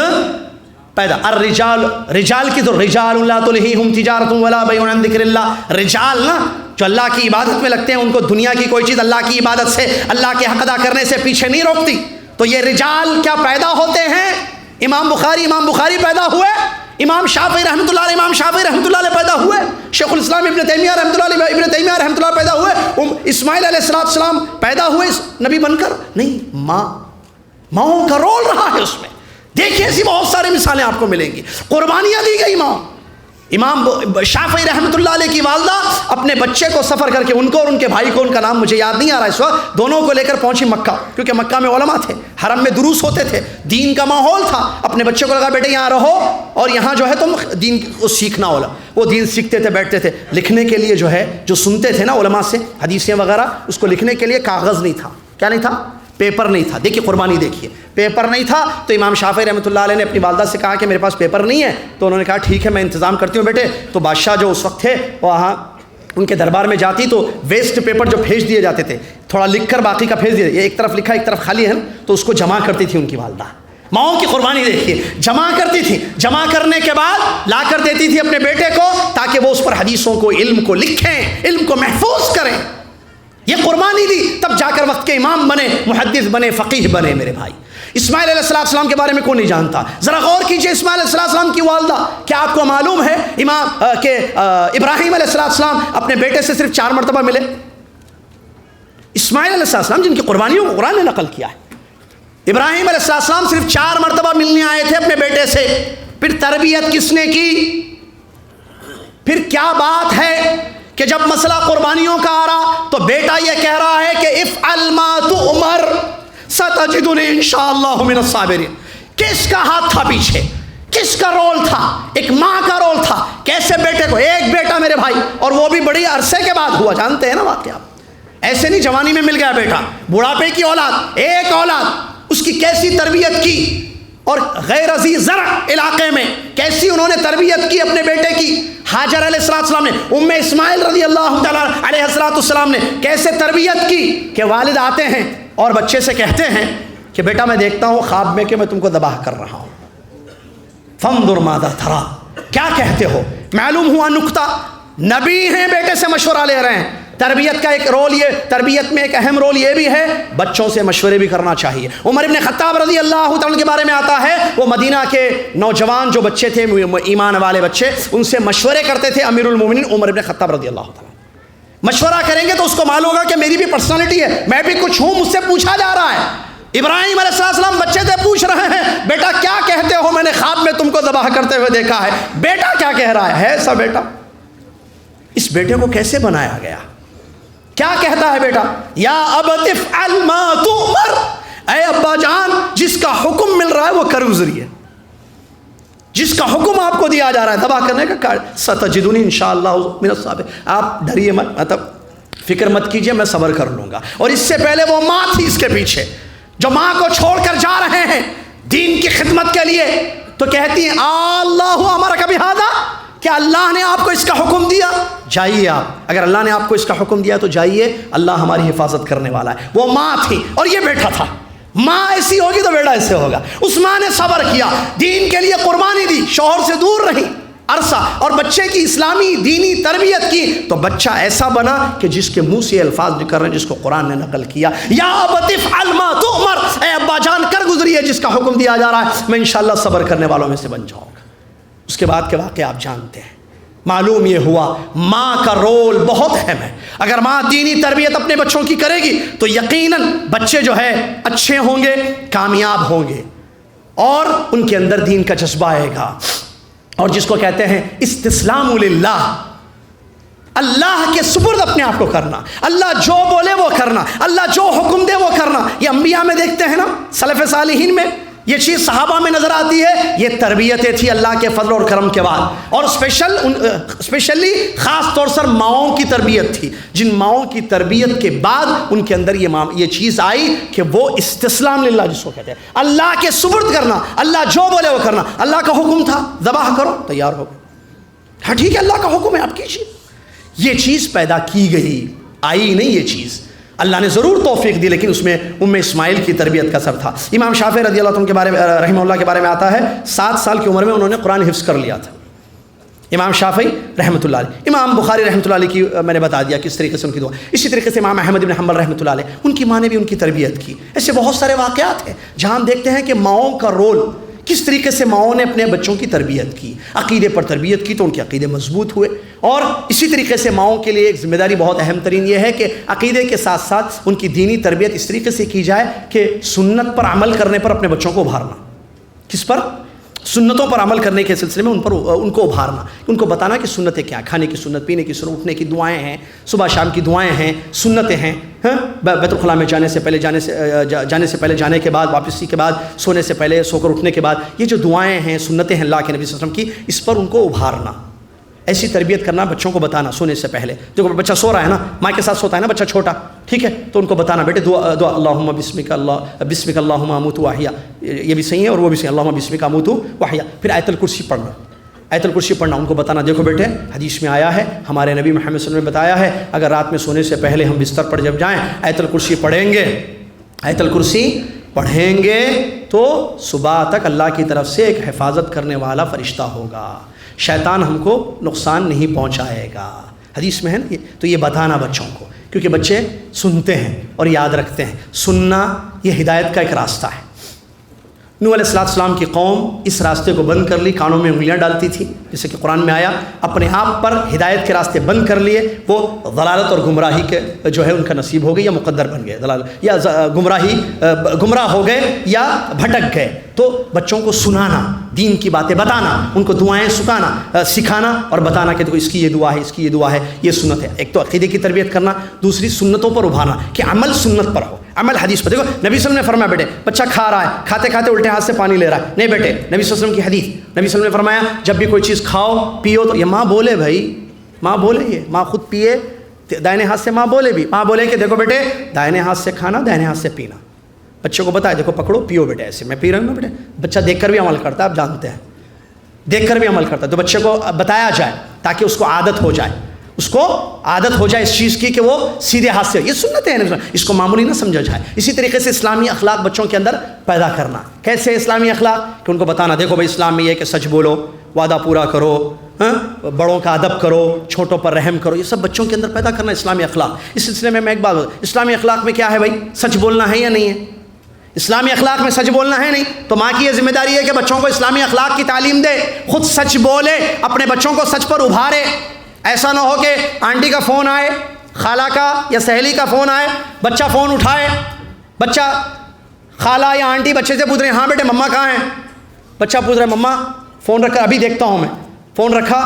پیدا، رجال کی تو رجال لا تلہیہم تجارت ولا بیع عن ذکر اللہ، رجال نا جو اللہ کی عبادت میں لگتے ہیں، ان کو دنیا کی کوئی چیز اللہ کی عبادت سے، اللہ کے حق ادا کرنے سے پیچھے نہیں روکتی۔ تو یہ رجال کیا پیدا ہوتے ہیں؟ امام بخاری پیدا ہوئے، امام شافعی رحمۃ اللہ علیہ پیدا ہوئے، شیخ الاسلام ابن تیمیہ رحمۃ اللہ پیدا ہوئے، اسماعیل علیہ السلام پیدا ہوئے نبی بن کر نہیں، ماؤں کا رول رہا ہے اس میں۔ دیکھیں ایسی بہت ساری مثالیں آپ کو ملیں گی، قربانیاں دی گئی ماں۔ امام شافعی رحمۃ اللہ علیہ کی والدہ اپنے بچے کو سفر کر کے، ان کو اور ان کے بھائی کو، ان کا نام مجھے یاد نہیں آ رہا اس وقت، دونوں کو لے کر پہنچی مکہ، کیونکہ مکہ میں علماء تھے، حرم میں دروس ہوتے تھے، دین کا ماحول تھا۔ اپنے بچے کو لگا بیٹے یہاں رہو اور یہاں جو ہے تم دین کو سیکھنا ہوگا۔ وہ دین سیکھتے تھے، بیٹھتے تھے، لکھنے کے لیے جو ہے جو سنتے تھے نا علماء سے حدیثیں وغیرہ، اس کو لکھنے کے لیے کاغذ نہیں تھا، کیا نہیں تھا؟ پیپر نہیں تھا۔ دیکھیے قربانی، دیکھیے پیپر نہیں تھا، تو امام شافعی رحمۃ اللہ علیہ نے اپنی والدہ سے کہا کہ میرے پاس پیپر نہیں ہے، تو انہوں نے کہا ٹھیک ہے میں انتظام کرتی ہوں بیٹے۔ تو بادشاہ جو اس وقت تھے وہاں ان کے دربار میں جاتی تو ویسٹ پیپر جو بھیج دیے جاتے تھے، تھوڑا لکھ کر باقی کا بھیج دیا، یہ ایک طرف لکھا ایک طرف خالی ہے، تو اس کو جمع کرتی تھی ان کی والدہ۔ ماؤں کی قربانی دیکھیے، جمع کرتی تھی، جمع کرنے کے بعد لا کر دیتی تھی اپنے بیٹے کو، تاکہ وہ اس پر حدیثوں کو، علم کو لکھیں، علم کو محفوظ کریں۔ یہ قربانی دی، تب جا کر وقت کے امام بنے، محدث بنے، فقیہ بنے میرے بھائی۔ اسماعیل علیہ السلام کے بارے میں کون نہیں جانتا؟ ذرا غور کیجئے، اسماعیل علیہ السلام کی والدہ، کیا آپ کو معلوم ہے ابراہیم علیہ السلام اپنے بیٹے سے صرف 4 مرتبہ ملے؟ اسماعیل علیہ السلام جن کی قربانیوں کو قرآن نے نقل کیا ہے، ابراہیم علیہ السلام صرف 4 مرتبہ ملنے آئے تھے اپنے بیٹے سے، پھر تربیت کس نے کی؟ پھر کیا بات ہے کہ جب مسئلہ قربانیوں کا آ رہا تو بیٹا یہ کہہ رہا ہے کہ افعل ما تؤمر ستجدنی انشاءاللہ من الصابرین۔ کس کا ہاتھ تھا پیچھے؟ کس کا رول تھا؟ ایک ماں کا رول تھا۔ کیسے بیٹے کو، ایک بیٹا میرے بھائی، اور وہ بھی بڑی عرصے کے بعد ہوا، جانتے ہیں نا واقعہ، ایسے نہیں جوانی میں مل گیا بیٹا، بڑھاپے کی اولاد، ایک اولاد، اس کی کیسی تربیت کی، اور غیر عزیز زرع علاقے میں کیسی انہوں نے تربیت کی اپنے بیٹے کی۔ حاجر علیہ السلام نے، ام اسماعیل رضی اللہ تعالیٰ علیہ السلام نے کیسے تربیت کی کہ والد آتے ہیں اور بچے سے کہتے ہیں کہ بیٹا میں دیکھتا ہوں خواب میں کہ میں تم کو ذبح کر رہا ہوں، فانظر ماذا ترى، کیا کہتے ہو؟ معلوم ہوا نکتہ، نبی ہیں بیٹے سے مشورہ لے رہے ہیں۔ تربیت کا ایک رول، یہ تربیت میں ایک اہم رول یہ بھی ہے، بچوں سے مشورے بھی کرنا چاہیے۔ عمر ابن خطاب رضی اللہ تعالیٰ کے بارے میں آتا ہے، وہ مدینہ کے نوجوان جو بچے تھے، ایمان والے بچے، ان سے مشورے کرتے تھے امیر المومنین عمر ابن خطاب رضی اللہ تعالیٰ۔ مشورہ کریں گے تو اس کو معلوم ہوگا کہ میری بھی پرسنالٹی ہے، میں بھی کچھ ہوں، مجھ سے پوچھا جا رہا ہے۔ ابراہیم علیہ السلام بچے سے پوچھ رہے ہیں، بیٹا کیا کہتے ہو؟ میں نے خواب میں تم کو ذبح کرتے ہوئے دیکھا ہے، بیٹا کیا کہہ رہا ہے؟ ایسا بیٹا، اس بیٹے کو کیسے بنایا گیا؟ کیا کہتا ہے بیٹا؟ یا ابت افعل ما تؤمر، اے ابا جان جس کا حکم مل رہا ہے وہ کرو ذریعے، جس کا حکم آپ کو دیا جا رہا ہے ذبح کرنے کا، ستجدنی انشاءاللہ من الصابرین، آپ ڈریے مت، مطلب فکر مت کیجئے، میں صبر کر لوں گا۔ اور اس سے پہلے وہ ماں تھی اس کے پیچھے، جو ماں کو چھوڑ کر جا رہے ہیں دین کی خدمت کے لیے، تو کہتی ہیں اللہ امرک بہذا، کیا اللہ نے آپ کو اس کا حکم دیا؟ جائیے آپ، اگر اللہ نے آپ کو اس کا حکم دیا تو جائیے، اللہ ہماری حفاظت کرنے والا ہے۔ وہ ماں تھی اور یہ بیٹا تھا، ماں ایسی ہوگی تو بیٹا ایسے ہوگا۔ اس ماں نے صبر کیا، دین کے لیے قربانی دی، شوہر سے دور رہی عرصہ، اور بچے کی اسلامی دینی تربیت کی، تو بچہ ایسا بنا کہ جس کے منہ سے الفاظ نکل رہے ہیں، جس کو قرآن نے نقل کیا، یا ابت افعل ما تؤمر، اے ابا جان کر گزریے جس کا حکم دیا جا رہا ہے، میں انشاءاللہ صبر کرنے والوں میں سے بن جاؤں گا۔ اس کے بعد کے واقعے آپ جانتے ہیں۔ معلوم یہ ہوا ماں کا رول بہت اہم ہے۔ اگر ماں دینی تربیت اپنے بچوں کی کرے گی تو یقیناً بچے جو ہے اچھے ہوں گے، کامیاب ہوں گے، اور ان کے اندر دین کا جذبہ آئے گا، اور جس کو کہتے ہیں استسلام للہ، اللہ کے سپرد اپنے آپ کو کرنا، اللہ جو بولے وہ کرنا، اللہ جو حکم دے وہ کرنا۔ یہ انبیاء میں دیکھتے ہیں نا، سلف صالحین میں یہ چیز صحابہ میں نظر آتی ہے. یہ تربیتیں تھی اللہ کے فضل اور کرم کے بعد. اور اسپیشلی خاص طور سے ماؤں کی تربیت تھی, جن ماؤں کی تربیت کے بعد ان کے اندر یہ چیز آئی کہ وہ استسلام للہ جس کو کہتے ہیں, اللہ کے سپرد کرنا, اللہ جو بولے وہ کرنا. اللہ کا حکم تھا ذبح کرو, تیار ہو گئے, ہاں ٹھیک ہے اللہ کا حکم ہے آپ کیجیے. یہ چیز پیدا کی گئی, آئی نہیں یہ چیز. اللہ نے ضرور توفیق دی, لیکن اس میں اسماعیل کی تربیت کا اثر تھا. امام شافعی رضی اللہ عنہ کے بارے میں رحمہ اللہ کے بارے میں آتا ہے 7 سال کی عمر میں انہوں نے قرآن حفظ کر لیا تھا. امام شافعی رحمۃ اللہ علیہ. امام بخاری رحمۃ اللہ علیہ کی میں نے بتا دیا کس طریقے سے ان کی دعا. اسی طریقے سے امام احمد بن حنبل رحمۃ اللہ علیہ, ان کی ماں نے بھی ان کی تربیت کی. ایسے بہت سارے واقعات ہیں جہاں ہم دیکھتے ہیں کہ ماؤں کا رول, کس طریقے سے ماؤں نے اپنے بچوں کی تربیت کی, عقیدے پر تربیت کی تو ان کے عقیدے مضبوط ہوئے. اور اسی طریقے سے ماؤں کے لیے ایک ذمہ داری بہت اہم ترین یہ ہے کہ عقیدے کے ساتھ ساتھ ان کی دینی تربیت اس طریقے سے کی جائے کہ سنت پر عمل کرنے پر اپنے بچوں کو ابھارنا. کس پر؟ سنتوں پر عمل کرنے کے سلسلے میں ان کو ابھارنا, ان کو بتانا کہ سنتیں کیا ہیں. کھانے کی سنت, پینے کی سنت, اٹھنے کی دعائیں ہیں, صبح شام کی دعائیں ہیں, سنتیں ہیں. بیت الخلاء میں جانے سے پہلے, جانے کے بعد, واپسی کے بعد, سونے سے پہلے, سو کر اٹھنے کے بعد, یہ جو دعائیں ہیں, سنتیں ہیں اللہ کے نبی صلی اللہ علیہ وسلم کی, اس پر ان کو ابھارنا. ایسی تربیت کرنا, بچوں کو بتانا سونے سے پہلے. دیکھو بچہ سو رہا ہے نا, ماں کے ساتھ سوتا ہے نا بچہ چھوٹا, ٹھیک ہے, تو ان کو بتانا بیٹے دعا اللہم بسمک اللہم اموت واحیا, یہ بھی صحیح ہے اور وہ بھی صحیح, اللہم بسمک اموت واحیا. پھر آیت الکرسی پڑھنا, آیت الکرسی پڑھنا, ان کو بتانا دیکھو بیٹے حدیث میں آیا ہے, ہمارے نبی محمد صلی اللہ علیہ وسلم نے بتایا ہے, اگر رات میں سونے سے پہلے ہم بستر پر جب جائیں آیت الکرسی پڑھیں گے, آیت الکرسی پڑھیں گے تو صبح تک اللہ کی طرف سے ایک حفاظت کرنے والا فرشتہ ہوگا, شیطان ہم کو نقصان نہیں پہنچائے گا. حدیث میں ہے نا. تو یہ بتانا بچوں کو, کیونکہ بچے سنتے ہیں اور یاد رکھتے ہیں. سننا یہ ہدایت کا ایک راستہ ہے. نوح علیہ السلام کی قوم اس راستے کو بند کر لی, کانوں میں انگلیاں ڈالتی تھی, جیسے کہ قرآن میں آیا, اپنے آپ پر ہدایت کے راستے بند کر لیے, وہ ضلالت اور گمراہی کے جو ہے ان کا نصیب ہو گئی یا مقدر بن گئے, ضلالت یا گمراہ ہو گئے یا بھٹک گئے. تو بچوں کو سنانا, دین کی باتیں بتانا, ان کو دعائیں سکھانا اور بتانا کہ دیکھو اس کی یہ دعا ہے, اس کی یہ دعا ہے, یہ سنت ہے. ایک تو عقیدے کی تربیت کرنا, دوسری سنتوں پر ابھارنا کہ عمل سنت پر ہو, عمل حدیث پر. دیکھو نبی صلی اللہ علیہ وسلم نے فرمایا بیٹے بچہ کھا رہا ہے, کھاتے کھاتے الٹے ہاتھ سے پانی لے رہا ہے, نہیں بیٹے, نبی صلی اللہ علیہ وسلم کی حدیث, نبی صلی اللہ علیہ وسلم نے فرمایا جب بھی کوئی چیز کھاؤ پیو تو یہ ماں بولے, بھائی ماں بولے, یہ ماں خود پیے دائیں ہاتھ سے, ماں بولے بھی, ماں بولے کہ دیکھو بیٹے دائیں ہاتھ سے کھانا, دائیں ہاتھ سے پینا. بچے کو بتائے دیکھو پکڑو پیو بیٹے, ایسے میں پی رہا ہوں نا بیٹے. بچہ دیکھ کر بھی عمل کرتا ہے, آپ جانتے ہیں, دیکھ کر بھی عمل کرتا ہے. تو بچے کو بتایا جائے تاکہ اس کو عادت ہو جائے, اس کو عادت ہو جائے اس چیز کی کہ وہ سیدھے ہاتھ سے, یہ سنت ہے, اس کو معمولی نہ سمجھا جائے. اسی طریقے سے اسلامی اخلاق بچوں کے اندر پیدا کرنا. کیسے اسلامی اخلاق؟ کہ ان کو بتانا دیکھو بھائی اسلام میں یہ کہ سچ بولو, وعدہ پورا کرو, بڑوں کا ادب کرو, چھوٹوں پر رحم کرو, یہ سب بچوں کے اندر پیدا کرنا اسلامی اخلاق. اس سلسلے میں ایک بات, اسلامی اخلاق میں کیا ہے بھائی, سچ بولنا ہے یا نہیں ہے؟ اسلامی اخلاق میں سچ بولنا ہے نہیں, تو ماں کی یہ ذمہ داری ہے کہ بچوں کو اسلامی اخلاق کی تعلیم دے, خود سچ بولے, اپنے بچوں کو سچ پر ابھارے. ایسا نہ ہو کہ آنٹی کا فون آئے, خالہ کا یا سہیلی کا فون آئے, بچہ فون اٹھائے, بچہ خالہ یا آنٹی بچے سے پوچھ رہے ہیں ہاں بیٹے مما کہاں ہیں, بچہ پوچھ رہا ہے مما فون رکھا, ابھی دیکھتا ہوں میں, فون رکھا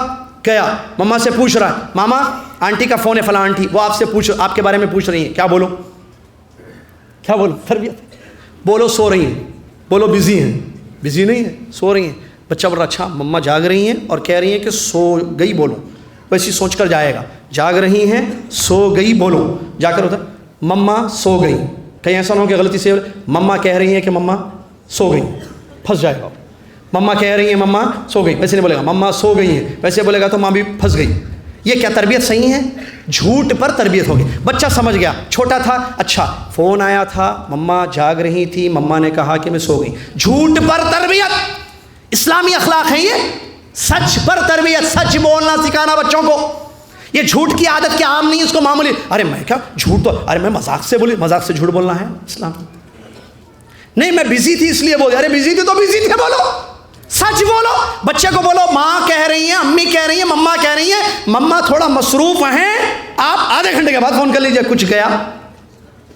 گیا, مما سے پوچھ رہا ہے ماما آنٹی کا فون ہے فلاں آنٹی, وہ آپ کے بارے میں پوچھ رہی ہیں, کیا بولو, کیا بولو, تربیت. بولو سو رہی ہیں, بولو بزی ہیں, بزی نہیں ہیں, سو رہی ہیں. بچہ بول رہا اچھا مما جاگ رہی ہیں اور کہہ رہی ہیں کہ سو گئی, بولو. ویسی سوچ کر جائے گا, جاگ رہی ہیں سو گئی بولو, جا کر ادھر مما سو گئی, کہیں ایسا نہ ہو کہ غلطی سے مما کہہ رہی ہیں کہ مما سو گئی, پھنس جائے گا. مما کہہ رہی ہیں مما سو گئی, ویسے نہیں بولے گا مما سو گئی ہیں, ویسے بولے گا تو ماں بھی پھنس گئی. یہ کیا تربیت صحیح ہے؟ جھوٹ پر تربیت ہوگی. بچہ سمجھ گیا, چھوٹا تھا, اچھا فون آیا تھا, مما جاگ رہی تھی, مما نے کہا کہ میں سو گئی. جھوٹ پر تربیت اسلامی اخلاق ہے یہ. سچ پر تربیت, سچ بولنا سکھانا بچوں کو. یہ جھوٹ کی عادت کیا عام نہیں ہے, اس کو معمولی, ارے میں کیا جھوٹ تو, ارے میں مذاق سے بولی, مذاق سے جھوٹ بولنا ہے اسلام نہیں, میں بزی تھی اس لیے بول, ارے بزی تھی تو بزی تھے, بولو سچ بولو. بچے کو بولو ماں کہہ رہی ہیں, امی کہہ رہی ہیں, مما کہہ رہی ہیں, مما تھوڑا مصروف ہیں, آپ آدھے گھنٹے کے بعد فون کر لیجیے. کچھ گیا,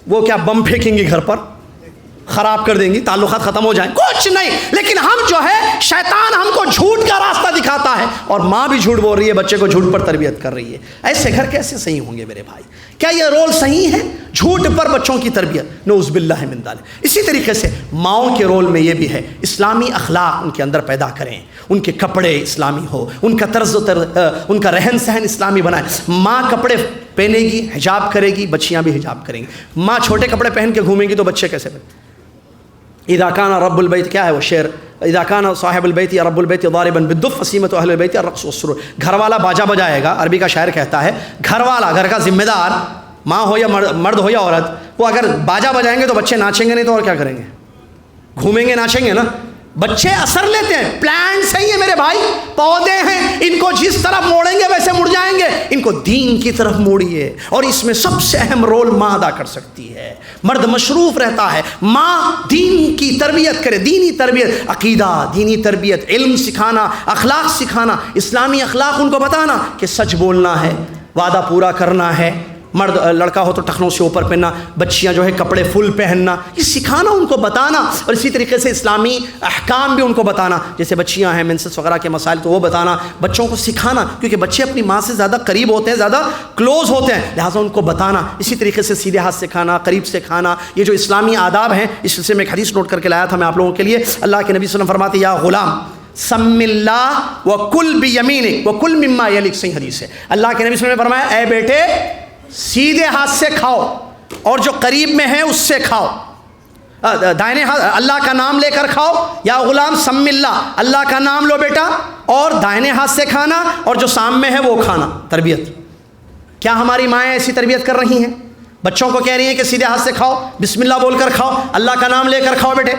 وہ کیا بم پھینکیں گی گھر پر, خراب کر دیں گی, تعلقات ختم ہو جائیں, کچھ نہیں. لیکن ہم جو ہے شیطان ہم کو جھوٹ کا راستہ دکھاتا ہے, اور ماں بھی جھوٹ بول رہی ہے، بچے کو جھوٹ پر تربیت کر رہی ہے. ایسے گھر کیسے صحیح ہوں گے میرے بھائی؟ کیا یہ رول صحیح ہے؟ جھوٹ پر بچوں کی تربیت، نعوذ باللہ من ذالک. اسی طریقے سے ماؤں کے رول میں یہ بھی ہے، اسلامی اخلاق ان کے اندر پیدا کریں، ان کے کپڑے اسلامی ہو، ان کا ان کا رہن سہن اسلامی بنائیں. ماں کپڑے پہنے گی، حجاب کرے گی، بچیاں بھی حجاب کریں گی. ماں چھوٹے کپڑے پہن کے گھومیں گی تو بچے کیسے بنیں؟ اذا کان رب البیت، کیا ہے وہ شعر، اذا کان صاحب البیت یا رب البیت ضاربا بالدف فسیمۃ اہل البیت الرقص والسرور. گھر والا باجا بجائے گا، عربی کا شاعر کہتا ہے گھر والا، گھر کا ذمہ دار، ماں ہو یا مرد ہو یا عورت، وہ اگر باجا بجائیں گے تو بچے ناچیں گے نہیں تو اور کیا کریں گے؟ گھومیں گے، ناچیں گے نا. بچے اثر لیتے ہیں، پلانٹس ہیں یہ میرے بھائی، پودے ہیں، ان کو جس طرف موڑیں گے ویسے مڑ جائیں گے. ان کو دین کی طرف موڑیے، اور اس میں سب سے اہم رول ماں ادا کر سکتی ہے. مرد مشروف رہتا ہے، ماں دین کی تربیت کرے، دینی تربیت، عقیدہ، دینی تربیت، علم سکھانا، اخلاق سکھانا، اسلامی اخلاق ان کو بتانا کہ سچ بولنا ہے، وعدہ پورا کرنا ہے. مرد لڑکا ہو تو ٹخنوں سے اوپر پہننا، بچیاں جو ہے کپڑے فل پہننا، یہ سکھانا، ان کو بتانا. اور اسی طریقے سے اسلامی احکام بھی ان کو بتانا، جیسے بچیاں ہیں منسس وغیرہ کے مسائل تو وہ بتانا، بچوں کو سکھانا، کیونکہ بچے اپنی ماں سے زیادہ قریب ہوتے ہیں، زیادہ کلوز ہوتے ہیں، لہٰذا ان کو بتانا. اسی طریقے سے سیدھے ہاتھ سے کھانا، قریب سے کھانا، یہ جو اسلامی آداب ہیں، اس سلسلے میں ایک حدیث نوٹ کر کے لایا تھا میں آپ لوگوں کے لیے. اللہ کے نبی صلی اللہ علیہ وسلم فرماتے یا غلام سم اللہ وکل بیمینک وکل مما یلیک. صحیح حدیث ہے. اللہ کے نبی صلی اللہ علیہ وسلم نے فرمایا اے بیٹے سیدھے ہاتھ سے کھاؤ اور جو قریب میں ہے اس سے کھاؤ. دائنے ہاتھ اللہ کا نام لے کر کھاؤ. یا غلام سم اللہ، اللہ کا نام لو بیٹا، اور دائنے ہاتھ سے کھانا، اور جو سامنے ہے وہ کھانا. تربیت. کیا ہماری مائیں ایسی تربیت کر رہی ہیں؟ بچوں کو کہہ رہی ہیں کہ سیدھے ہاتھ سے کھاؤ، بسم اللہ بول کر کھاؤ، اللہ کا نام لے کر کھاؤ بیٹے،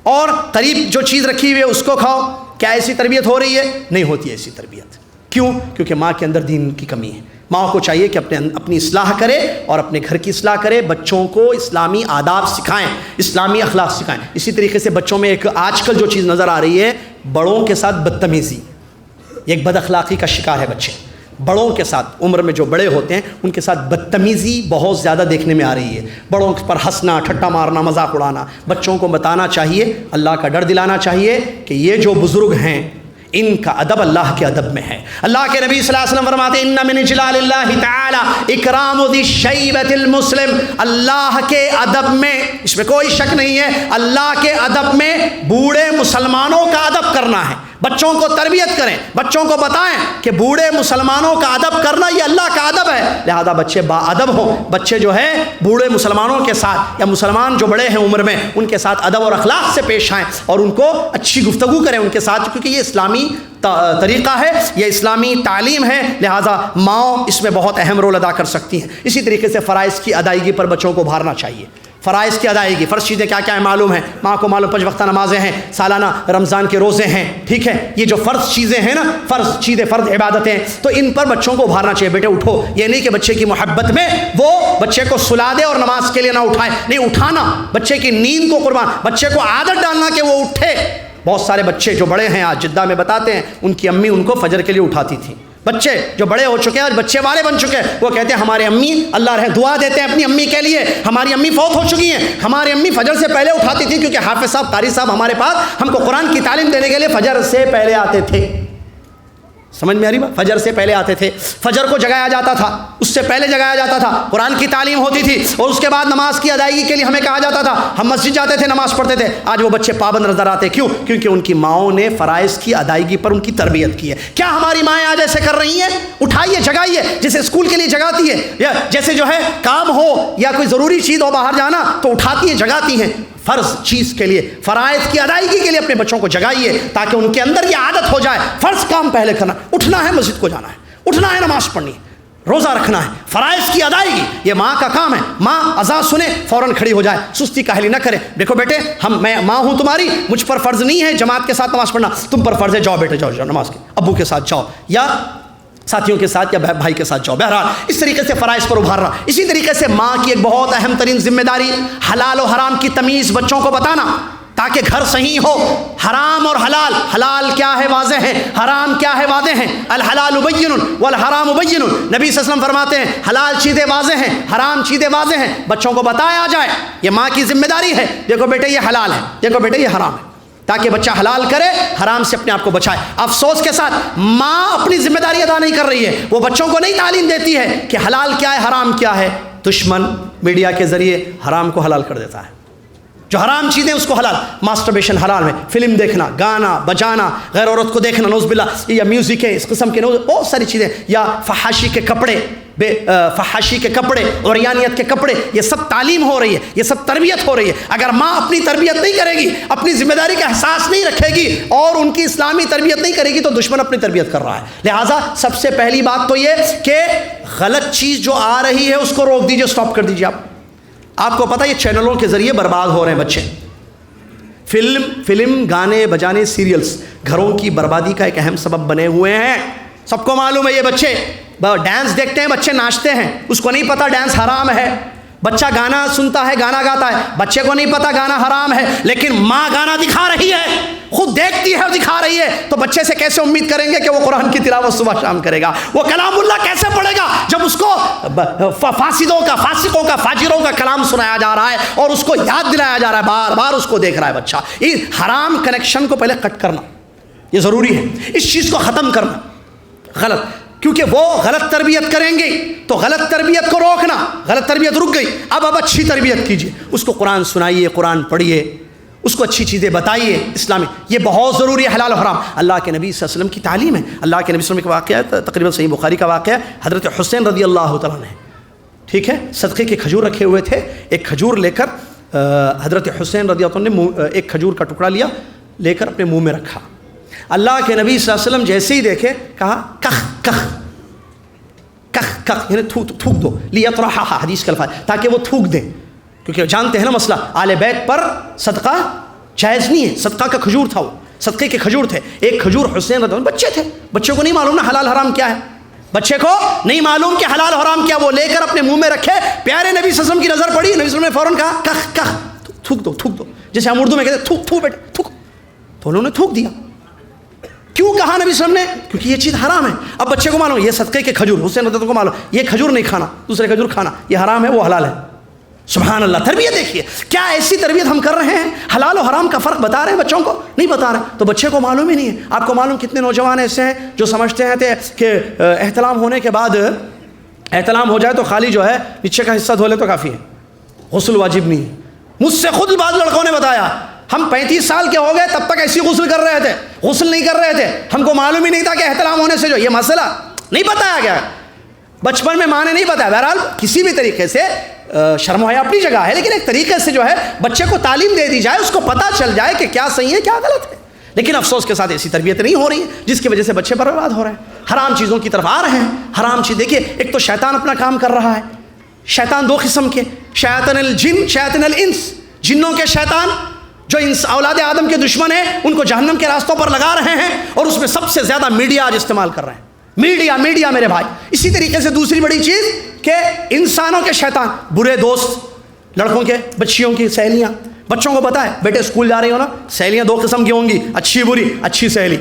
اور قریب جو چیز رکھی ہوئی ہے اس کو کھاؤ. کیا ایسی تربیت ہو رہی ہے؟ نہیں ہوتی ایسی تربیت. کیوں؟ کیونکہ ماں کے اندر دین کی کمی ہے. ماں کو چاہیے کہ اپنی اصلاح کرے اور اپنے گھر کی اصلاح کرے، بچوں کو اسلامی آداب سکھائیں، اسلامی اخلاق سکھائیں. اسی طریقے سے بچوں میں ایک آج کل جو چیز نظر آ رہی ہے، بڑوں کے ساتھ بدتمیزی، ایک بد اخلاقی کا شکار ہے بچے. بڑوں کے ساتھ، عمر میں جو بڑے ہوتے ہیں ان کے ساتھ بدتمیزی بہت زیادہ دیکھنے میں آ رہی ہے. بڑوں پر ہنسنا، ٹھٹا مارنا، مذاق اڑانا. بچوں کو بتانا چاہیے، اللہ کا ڈر دلانا چاہیے کہ یہ جو بزرگ ہیں ان کا ادب اللہ کے ادب میں ہے. اللہ کے نبی صلی اللہ علیہ وسلم فرماتے ہیں ان من اجلال اللہ تعالی اکرام ذی الشیبۃ المسلم. اللہ کے ادب میں، اس میں کوئی شک نہیں ہے، اللہ کے ادب میں بوڑھے مسلمانوں کا ادب کرنا ہے. بچوں کو تربیت کریں، بچوں کو بتائیں کہ بوڑھے مسلمانوں کا ادب کرنا یہ اللہ کا ادب ہے. لہذا بچے با ادب ہوں. بچے جو ہے بوڑھے مسلمانوں کے ساتھ، یا مسلمان جو بڑے ہیں عمر میں، ان کے ساتھ ادب اور اخلاق سے پیش آئیں اور ان کو اچھی گفتگو کریں ان کے ساتھ، کیونکہ یہ اسلامی طریقہ ہے، یہ اسلامی تعلیم ہے. لہذا ماں اس میں بہت اہم رول ادا کر سکتی ہیں. اسی طریقے سے فرائض کی ادائیگی پر بچوں کو ابھارنا چاہیے. فرائض کی ادائیگی، فرض چیزیں کیا کیا ہیں معلوم ہیں، ماں کو معلوم 5 وقتہ نمازیں ہیں، سالانہ رمضان کے روزے ہیں، ٹھیک ہے. یہ جو فرض چیزیں ہیں نا، فرض چیزیں، فرض عبادتیں، تو ان پر بچوں کو ابھارنا چاہیے. بیٹے اٹھو، یہ نہیں کہ بچے کی محبت میں وہ بچے کو سلا دے اور نماز کے لیے نہ اٹھائے. نہیں، اٹھانا، بچے کی نیند کو قربان، بچے کو عادت ڈالنا کہ وہ اٹھے. بہت سارے بچے جو بڑے ہیں آج جدہ میں بتاتے ہیں ان کی امی ان کو فجر کے لیے اٹھاتی تھی. بچے جو بڑے ہو چکے ہیں اور بچے والے بن چکے ہیں، وہ کہتے ہیں ہمارے امی، اللہ رحم، دعا دیتے ہیں اپنی امی کے لیے، ہماری امی فوت ہو چکی ہیں، ہماری امی فجر سے پہلے اٹھاتی تھی، کیونکہ حافظ صاحب، قاری صاحب ہمارے پاس ہم کو قرآن کی تعلیم دینے کے لیے فجر سے پہلے آتے تھے. سمجھ میں آ رہی بات؟ فجر سے پہلے آتے تھے، فجر کو جگایا جاتا تھا، اس سے پہلے جگایا جاتا تھا، قرآن کی تعلیم ہوتی تھی، اور اس کے بعد نماز کی ادائیگی کے لیے ہمیں کہا جاتا تھا، ہم مسجد جاتے تھے، نماز پڑھتے تھے. آج وہ بچے پابند نظر آتے. کیوں؟ کیونکہ ان کی ماؤں نے فرائض کی ادائیگی پر ان کی تربیت کی ہے. کیا ہماری مائیں آج ایسے کر رہی ہیں؟ اٹھائیے، جگائیے، جیسے اسکول کے لیے جگاتی ہے، یا جیسے جو ہے کام ہو یا کوئی ضروری چیز ہو باہر جانا تو اٹھاتی ہیں، جگاتی ہیں. فرض چیز کے لیے، فرائض کی ادائیگی کے لیے اپنے بچوں کو جگائیے تاکہ ان کے اندر یہ عادت ہو جائے. فرض کام پہلے کرنا، اٹھنا ہے، مسجد کو جانا ہے، اٹھنا ہے، نماز پڑھنی ہے، روزہ رکھنا ہے. فرائض کی ادائیگی یہ ماں کا کام ہے. ماں اذان سنے فوراً کھڑی ہو جائے، سستی کاہلی نہ کرے. دیکھو بیٹے، میں ماں ہوں تمہاری، مجھ پر فرض نہیں ہے جماعت کے ساتھ نماز پڑھنا، تم پر فرض ہے، جاؤ بیٹے، جاؤ نماز کے، ابو کے ساتھ جاؤ یا ساتھیوں کے ساتھ یا بھائی کے ساتھ جاؤ. بہرحال اس طریقے سے فرائض پر ابھارنا. اسی طریقے سے ماں کی ایک بہت اہم ترین ذمہ داری حلال و حرام کی تمیز بچوں کو بتانا تاکہ گھر صحیح ہو. حرام اور حلال، حلال کیا ہے واضح ہے، حرام کیا ہے واضح ہے. الحلال بین والحرام بین. نبی صلی اللہ علیہ وسلم فرماتے ہیں حلال چیزیں واضح ہیں، حرام چیزیں واضح ہیں. بچوں کو بتایا جائے، یہ ماں کی ذمہ داری ہے. دیکھو بیٹے یہ حلال ہے، دیکھو بیٹے یہ حرام ہے. تاکہ بچہ حلال کرے، حرام سے اپنے آپ کو بچائے۔ افسوس کے ساتھ ماں اپنی ذمہ داری ادا نہیں کر رہی ہے، وہ بچوں کو نہیں تعلیم دیتی ہے کہ حلال کیا ہے حرام کیا ہے۔ دشمن میڈیا کے ذریعے حرام کو حلال کر دیتا ہے، جو حرام چیزیں اس کو حلال، ماسٹربیشن حلال ہے، فلم دیکھنا، گانا بجانا، غیر عورت کو دیکھنا، نعوذ باللہ، یا میوزک ہے اس قسم کے بہت ساری چیزیں، یا فحاشی کے کپڑے، فحاشی کے کپڑے، عریانیت کے کپڑے، یہ سب تعلیم ہو رہی ہے، یہ سب تربیت ہو رہی ہے۔ اگر ماں اپنی تربیت نہیں کرے گی، اپنی ذمہ داری کا احساس نہیں رکھے گی اور ان کی اسلامی تربیت نہیں کرے گی تو دشمن اپنی تربیت کر رہا ہے۔ لہٰذا سب سے پہلی بات تو یہ کہ غلط چیز جو آ رہی ہے اس کو روک دیجئے، سٹاپ کر دیجئے۔ آپ کو پتہ یہ چینلوں کے ذریعے برباد ہو رہے ہیں بچے، فلم گانے بجانے سیریلز گھروں کی بربادی کا ایک اہم سبب بنے ہوئے ہیں۔ سب کو معلوم ہے یہ بچے ڈانس دیکھتے ہیں، بچے ناچتے ہیں، اس کو نہیں پتہ ڈانس حرام ہے۔ بچہ گانا سنتا ہے، گانا گاتا ہے، بچے کو نہیں پتہ گانا حرام ہے، لیکن ماں گانا دکھا رہی ہے، خود دیکھتی ہے اور دکھا رہی ہے، تو بچے سے کیسے امید کریں گے کہ وہ قرآن کی تلاوت صبح شام کرے گا؟ وہ کلام اللہ کیسے پڑھے گا جب اس کو فاسدوں کا، فاسقوں کا، فاجروں کا کلام سنایا جا رہا ہے اور اس کو یاد دلایا جا رہا ہے، بار بار اس کو دیکھ رہا ہے بچہ۔ اس حرام کنیکشن کو پہلے کٹ کرنا یہ ضروری ہے، اس چیز کو ختم کرنا غلط، کیونکہ وہ غلط تربیت کریں گے تو غلط تربیت کو روکنا، غلط تربیت رک گئی، اب اچھی تربیت کیجیے، اس کو قرآن سنائیے، قرآن پڑھیے، اس کو اچھی چیزیں بتائیے اسلامی، یہ بہت ضروری ہے۔ حلال و حرام اللہ کے نبی صلی اللہ علیہ وسلم کی تعلیم ہے۔ اللہ کے نبی صلی اللہ علیہ وسلم کا واقعہ ہے، تقریباً صحیح بخاری کا واقعہ ہے، حضرت حسین رضی اللہ تعالیٰ عنہ، ٹھیک ہے، صدقے کے کھجور رکھے ہوئے تھے، ایک کھجور لے کر حضرت حسین رضی اللہ عنہ نے ایک کھجور کا ٹکڑا لیا، لے کر اپنے منہ میں رکھا۔ اللہ کے نبی صلی اللہ علیہ وسلم جیسے ہی دیکھے کہا کخ کخ کخ کخ، یعنی تھوک دو، لیطرحھا، حدیث کا الفاظ، تاکہ وہ تھوک دیں، کیونکہ جانتے ہیں نا مسئلہ، آل بیت پر صدقہ جائز نہیں ہے، صدقہ کا کھجور تھا، وہ صدقے کے کھجور تھے، ایک کھجور حسین رضی اللہ عنہ، بچے تھے، بچے کو نہیں معلوم نا حلال حرام کیا ہے، بچے کو نہیں معلوم کہ حلال حرام کیا، وہ لے کر اپنے منہ میں رکھے، پیارے نبی صلی اللہ علیہ وسلم کی نظر پڑی، نبی صلی اللہ علیہ وسلم نے فوراً کہا کخ کخ، تھوک دو تھوک دو، جیسے ہم اردو میں کہتے ہیں تھوک تھوک بیٹے تھوک، تو انہوں نے تھوک دیا۔ کیوں کہا نبی صلی اللہ علیہ وسلم نے؟ کیونکہ یہ چیز حرام ہے۔ اب بچے کو معلوم یہ صدقے کے کھجور، حسین رضی اللہ عنہ کو معلوم یہ کھجور نہیں کھانا، دوسرے کھجور کھانا، یہ حرام ہے وہ حلال ہے۔ سبحان اللہ، تربیت دیکھیے، کیا ایسی تربیت ہم کر رہے ہیں؟ حلال و حرام کا فرق بتا رہے ہیں بچوں کو؟ نہیں بتا رہے، تو بچے کو معلوم ہی نہیں ہے۔ آپ کو معلوم کتنے نوجوان ایسے ہیں جو سمجھتے ہیں کہ احتلام ہونے کے بعد، احتلام ہو جائے تو خالی جو ہے نیچے کا حصہ دھو لے تو کافی ہے، غسل واجب نہیں ہے۔ مجھ سے خود بعض لڑکوں نے بتایا، ہم 35 سال کے ہو گئے تب تک ایسی غسل کر رہے تھے، غسل نہیں کر رہے تھے، ہم کو معلوم ہی نہیں تھا کہ احتلام ہونے سے جو یہ مسئلہ نہیں بتایا گیا، بچپن میں ماں نے نہیں بتایا۔ بہرحال کسی بھی طریقے سے شرم و حیا اپنی جگہ ہے، لیکن ایک طریقے سے جو ہے بچے کو تعلیم دے دی جائے، اس کو پتہ چل جائے کہ کیا صحیح ہے کیا غلط ہے۔ لیکن افسوس کے ساتھ ایسی تربیت نہیں ہو رہی ہے، جس کی وجہ سے بچے برباد ہو رہے ہیں، حرام چیزوں کی طرف آ رہے ہیں۔ حرام چیز دیکھیے، ایک تو شیطان اپنا کام کر رہا ہے، شیطان دو قسم کے، شیاطین الجن، شیاطین الانس، جنوں کے شیطان جو اولاد آدم کے دشمن ہیں، ان کو جہنم کے راستوں پر لگا رہے ہیں، اور اس میں سب سے زیادہ میڈیا آج استعمال کر رہے ہیں، میڈیا میرے بھائی۔ اسی طریقے سے دوسری بڑی چیز کہ انسانوں کے شیطان، برے دوست، لڑکوں کے، بچیوں کی سہیلیاں، بچوں کو پتا ہے بیٹے اسکول جا رہی ہو نا، سہیلیاں دو قسم کی ہوں گی، اچھی بری۔ اچھی سہیلی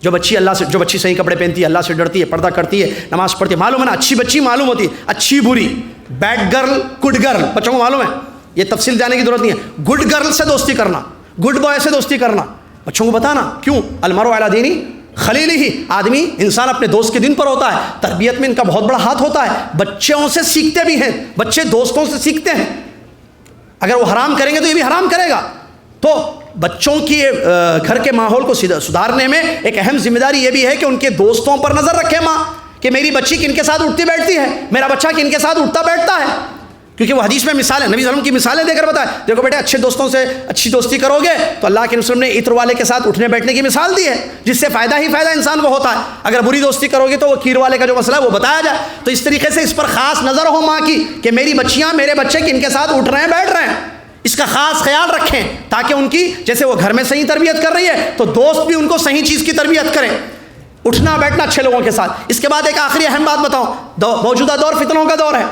جو بچی صحیح کپڑے پہنتی ہے، اللہ سے ڈرتی ہے، پردہ کرتی ہے، نماز پڑھتی ہے، معلوم ہے نا، اچھی بچی معلوم ہوتی ہے، اچھی بری، بیڈ گرل گڈ گرل، بچوں کو معلوم ہے، یہ تفصیل جانے کی ضرورت نہیں ہے۔ گڈ گرل سے دوستی کرنا، گڈ بوائے سے دوستی کرنا، بچوں کو بتانا کیوں، المرء علی دین خلیل ہی، آدمی انسان اپنے دوست کے دن پر ہوتا ہے۔ تربیت میں ان کا بہت بڑا ہاتھ ہوتا ہے، بچوں سے سیکھتے بھی ہیں، بچے دوستوں سے سیکھتے ہیں، اگر وہ حرام کریں گے تو یہ بھی حرام کرے گا۔ تو بچوں کی گھر کے ماحول کو سدھارنے میں ایک اہم ذمہ داری یہ بھی ہے کہ ان کے دوستوں پر نظر رکھے ماں، کہ میری بچی کن کے ساتھ اٹھتی بیٹھتی ہے، میرا بچہ کن کے ساتھ اٹھتا بیٹھتا ہے، کیونکہ وہ حدیث میں مثالیں، نبی صلی اللہ علیہ وسلم کی مثالیں دے کر بتائے، دیکھو بیٹے اچھے دوستوں سے اچھی دوستی کرو گے تو اللہ کے رسول نے عطر والے کے ساتھ اٹھنے بیٹھنے کی مثال دی ہے، جس سے فائدہ ہی فائدہ انسان کو ہوتا ہے۔ اگر بری دوستی کرو گے تو وہ کھیر والے کا جو مسئلہ ہے وہ بتایا جائے، تو اس طریقے سے اس پر خاص نظر ہو ماں کی کہ میری بچیاں، میرے بچے کن کے ساتھ اٹھ رہے ہیں بیٹھ رہے ہیں، اس کا خاص خیال رکھیں، تاکہ ان کی جیسے وہ گھر میں صحیح تربیت کر رہی ہے تو دوست بھی ان کو صحیح چیز کی تربیت کریں، اٹھنا بیٹھنا اچھے لوگوں کے ساتھ۔ اس کے بعد ایک آخری اہم بات بتاؤں، موجودہ دور فتنوں کا دور ہے،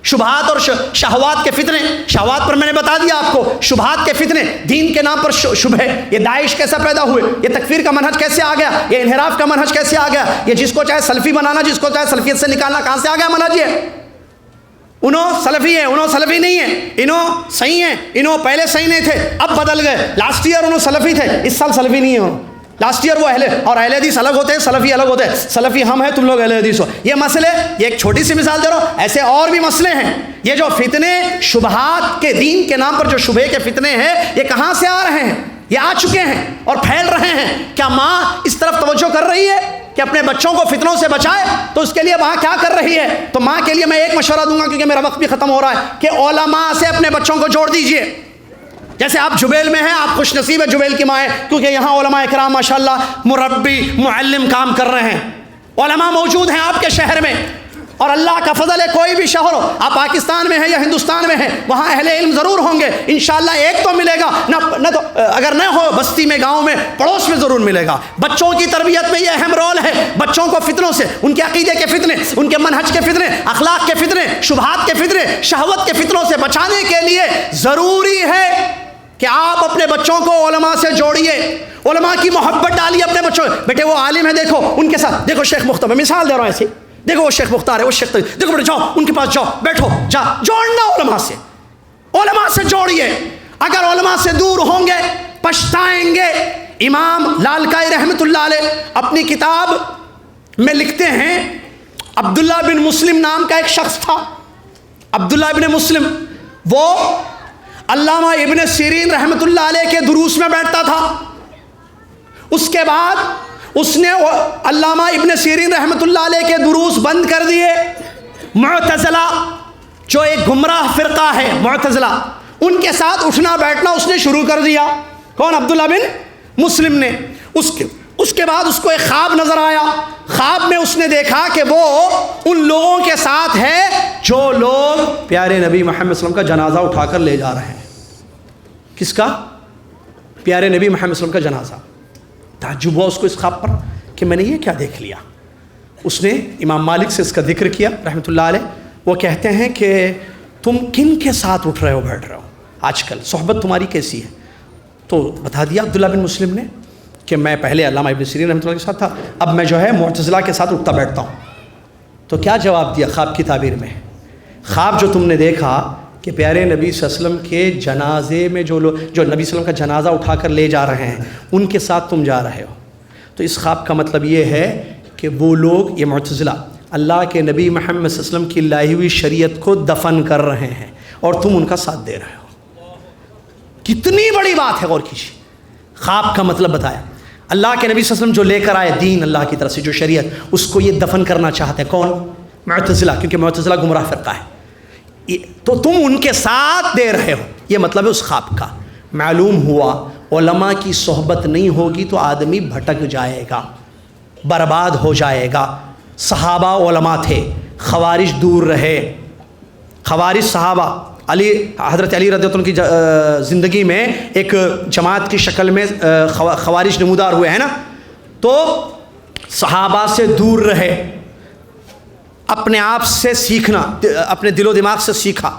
شبہات اور شہوات کے فتنے، شہوات پر میں نے بتا دیا آپ کو، شبہات کے فتنے، دین کے نام پر شبہ، یہ داعش کیسا پیدا ہوئے، یہ تکفیر کا منہج کیسے آ گیا، یہ انحراف کا منہج کیسے آ گیا، یہ جس کو چاہے سلفی بنانا، جس کو چاہے سلفیت سے نکالنا، کہاں سے آ گیا منہج یہ؟ انہوں سلفی ہیں، انہوں سلفی نہیں ہیں، انہوں صحیح ہیں، انہوں پہلے صحیح نہیں تھے اب بدل گئے، لاسٹ ایئر انہوں سلفی تھے اس سال سلفی نہیں ہیں، لاسٹ ایئر وہ اہل حدیث الگ ہوتے ہیں، سلفی الگ ہوتے ہیں، سلفی ہم ہیں، تم لوگ اہل حدیث ہو. یہ مسئلے، یہ ایک چھوٹی سی مثال دے رہا ہوں، ایسے اور بھی مسئلے ہیں. یہ جو فتنے شبہات کے دین کے نام پر جو شبہے کے فتنے ہیں، یہ کہاں سے آ رہے ہیں؟ یہ آ چکے ہیں اور پھیل رہے ہیں. کیا ماں اس طرف توجہ کر رہی ہے کہ اپنے بچوں کو فتنوں سے بچائے؟ تو اس کے لیے ماں کیا کر رہی ہے؟ تو ماں کے لیے میں ایک مشورہ دوں گا، کیونکہ میرا وقت بھی ختم ہو رہا ہے، کہ علماء سے اپنے بچوں کو جوڑ دیجئے. جیسے آپ جبیل میں ہیں، آپ خوش نصیب ہے جبیل کی ماں ہے، کیونکہ یہاں علماء اکرام ماشاءاللہ مربی معلم کام کر رہے ہیں، علماء موجود ہیں آپ کے شہر میں. اور اللہ کا فضل ہے، کوئی بھی شہر ہو، آپ پاکستان میں ہیں یا ہندوستان میں ہیں، وہاں اہل علم ضرور ہوں گے انشاءاللہ. ایک تو ملے گا نہ تو اگر نہ ہو بستی میں، گاؤں میں، پڑوس میں ضرور ملے گا. بچوں کی تربیت میں یہ اہم رول ہے. بچوں کو فتنوں سے، ان کے عقیدے کے فتنے، ان کے منہج کے فتنے، اخلاق کے فتنے، شبہات کے فتنے، شہوت کے فتنوں سے بچانے کے لیے ضروری ہے کہ آپ اپنے بچوں کو علماء سے جوڑیے، علماء کی محبت ڈالیے اپنے بچوں. بیٹے وہ عالم ہے، دیکھو ان کے ساتھ، دیکھو شیخ مختار، میں مثال دے رہا ہوں ایسی، دیکھو وہ شیخ مختار ہے، وہ شیخ، دیکھو بیٹے جاؤ ان کے پاس، جاؤ بیٹھو، جا جوڑنا علماء سے، علماء سے جوڑیے. اگر علماء سے دور ہوں گے پچھتائیں گے. امام لالکائی رحمۃ اللہ علیہ اپنی کتاب میں لکھتے ہیں، عبداللہ بن مسلم نام کا ایک شخص تھا، عبداللہ بن مسلم، وہ علامہ ابن سیرین رحمۃ اللہ علیہ کے دروس میں بیٹھتا تھا. اس کے بعد اس نے علامہ ابن سیرین رحمۃ اللہ علیہ کے دروس بند کر دیے. معتزلہ جو ایک گمراہ فرقہ ہے، معتزلہ، ان کے ساتھ اٹھنا بیٹھنا اس نے شروع کر دیا. کون؟ عبداللہ بن مسلم نے. اس کے بعد اس کو ایک خواب نظر آیا. خواب میں اس نے دیکھا کہ وہ ان لوگوں کے ساتھ ہے جو لوگ پیارے نبی محمد صلی اللہ علیہ وسلم کا جنازہ اٹھا کر لے جا رہے ہیں. کس کا؟ پیارے نبی محمد صلی اللہ علیہ وسلم کا جنازہ. تعجب ہوا اس کو اس خواب پر کہ میں نے یہ کیا دیکھ لیا. اس نے امام مالک سے اس کا ذکر کیا رحمۃ اللہ علیہ. وہ کہتے ہیں کہ تم کن کے ساتھ اٹھ رہے ہو بیٹھ رہے ہو آج کل، صحبت تمہاری کیسی ہے؟ تو بتا دیا عبداللہ بن مسلم نے کہ میں پہلے علامہ ابن سیرین رحمۃ اللہ کے ساتھ تھا، اب میں جو ہے معتزلہ کے ساتھ اٹھتا بیٹھتا ہوں. تو کیا جواب دیا خواب کی تعبیر میں؟ خواب جو تم نے دیکھا کہ پیارے نبی صلی اللہ علیہ وسلم کے جنازے میں جو لوگ، جو نبی صلی اللہ علیہ وسلم کا جنازہ اٹھا کر لے جا رہے ہیں، ان کے ساتھ تم جا رہے ہو. تو اس خواب کا مطلب یہ ہے کہ وہ لوگ، یہ معتزلہ، اللہ کے نبی محمد صلی اللہ علیہ وسلم کی لائی ہوئی شریعت کو دفن کر رہے ہیں اور تم ان کا ساتھ دے رہے ہو. کتنی بڑی بات ہے، غور کیجیے. خواب کا مطلب بتایا. اللہ کے نبی صلی اللہ علیہ وسلم جو لے کر آئے دین اللہ کی طرف سے، جو شریعت، اس کو یہ دفن کرنا چاہتے ہیں. کون؟ معتزلہ، کیونکہ معتزلہ گمراہ فرقہ ہے. تو تم ان کے ساتھ دے رہے ہو، یہ مطلب ہے اس خواب کا. معلوم ہوا علماء کی صحبت نہیں ہوگی تو آدمی بھٹک جائے گا، برباد ہو جائے گا. صحابہ علماء تھے، خوارج دور رہے. خوارج صحابہ، حضرت علی رضی اللہ عنہ کی زندگی میں ایک جماعت کی شکل میں خوارج نمودار ہوئے ہیں نا. تو صحابہ سے دور رہے، اپنے آپ سے سیکھنا، اپنے دل و دماغ سے سیکھا.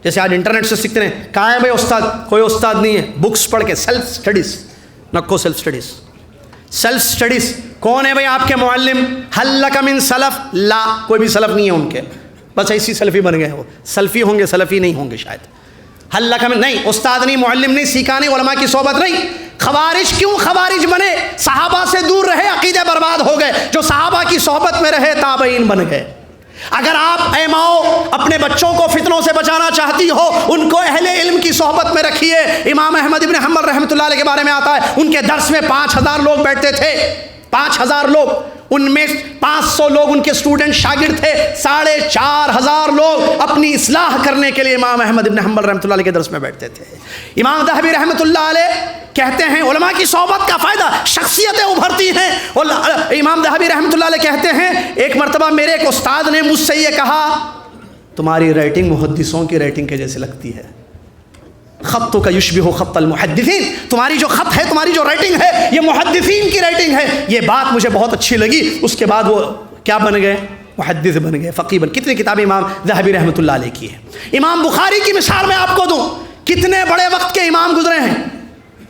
جیسے آج انٹرنیٹ سے سیکھتے ہیں. کہاں ہے بھائی استاد؟ کوئی استاد نہیں ہے. بکس پڑھ کے سیلف اسٹڈیز. نکو سیلف اسٹڈیز. Self studies. کون ہے بھائی آپ کے معلم؟ حل لک من سلف؟ لا، کوئی بھی سلف نہیں ہے ان کے، بس ایسی سلفی بن گئے. وہ سلفی ہوں گے، سلفی نہیں ہوں گے شاید. حل لک من، نہیں، استاد نہیں، معلم نہیں، سیکھا نہیں، علماء کی صحبت نہیں. خوارج کیوں خوارج بنے؟ صحابہ سے دور رہے، عقیدے برباد ہو گئے. جو صحابہ کی صحبت میں رہے تابعین بن گئے. اگر آپ اے ماؤ اپنے بچوں کو فتنوں سے بچانا چاہتی ہو، ان کو اہل علم کی صحبت میں رکھیے. امام احمد ابن حنبل رحمۃ اللہ علیہ کے بارے میں آتا ہے، ان کے درس میں 5000 لوگ بیٹھتے تھے. 5000 لوگ، ان میں 500 لوگ ان کے اسٹوڈنٹ شاگرد تھے. 4500 لوگ اپنی اصلاح کرنے کے لیے امام احمد ابن حنبل رحمۃ اللہ علیہ کے درس میں بیٹھتے تھے. امام ذہبی رحمۃ اللہ علیہ کہتے ہیں علماء کی صحبت کا فائدہ، شخصیتیں ابھرتی ہیں. اور امام ذہبی رحمۃ اللہ علیہ کہتے ہیں، ایک مرتبہ میرے ایک استاد نے مجھ سے یہ کہا، تمہاری رائٹنگ محدثوں کی رائٹنگ کے جیسے لگتی ہے. خطوں کا یشبہ خط المحدثین، تمہاری جو خط ہے، تمہاری جو رائٹنگ ہے، یہ محدثین کی رائٹنگ ہے. یہ بات مجھے بہت اچھی لگی. اس کے بعد وہ کیا بن گئے؟ محدث بن گئے، فقیہ بن. کتنی کتابیں امام ذہبی رحمۃ اللہ علیہ کی ہے. امام بخاری کی مثال میں آپ کو دوں، کتنے بڑے وقت کے امام گزرے ہیں.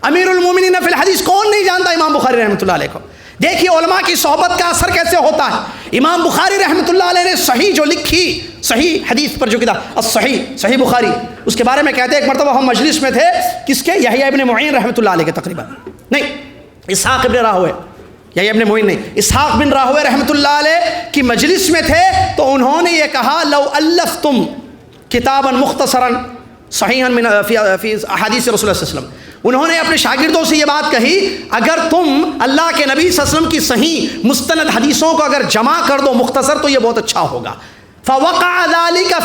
امیر المومنین فی الحدیث کون نہیں جانتا امام بخاری؟ بخاری رحمۃ اللہ علیہ کو. دیکھیے علماء کی صحبت کا اثر کیسے ہوتا ہے. امام بخاری رحمۃ اللہ علیہ نے صحیح جو لکھی, صحیح حدیث پر جو کتاب صحیح بخاری, اس کے بارے میں کہتے ہیں ایک مرتبہ ہم مجلس میں تھے, کس کے, یحییٰ ابن معین رحمۃ اللہ علیہ کے, تقریباً نہیں اسحاق ابن راہوے, یحییٰ ابن معین نہیں, اسحاق بن راہوے رحمۃ اللہ علیہ کی مجلس میں تھے, تو انہوں نے یہ کہا لو الفتم کتابا مختصرا صحیحا من فی احادیث رسول اللہ صلی اللہ علیہ وسلم, انہوں نے اپنے شاگردوں سے یہ بات کہی, اگر تم اللہ کے نبی صلی اللہ علیہ وسلم کی صحیح مستند حدیثوں کو اگر جمع کر دو مختصر, تو یہ بہت اچھا ہوگا. فوقع ذلك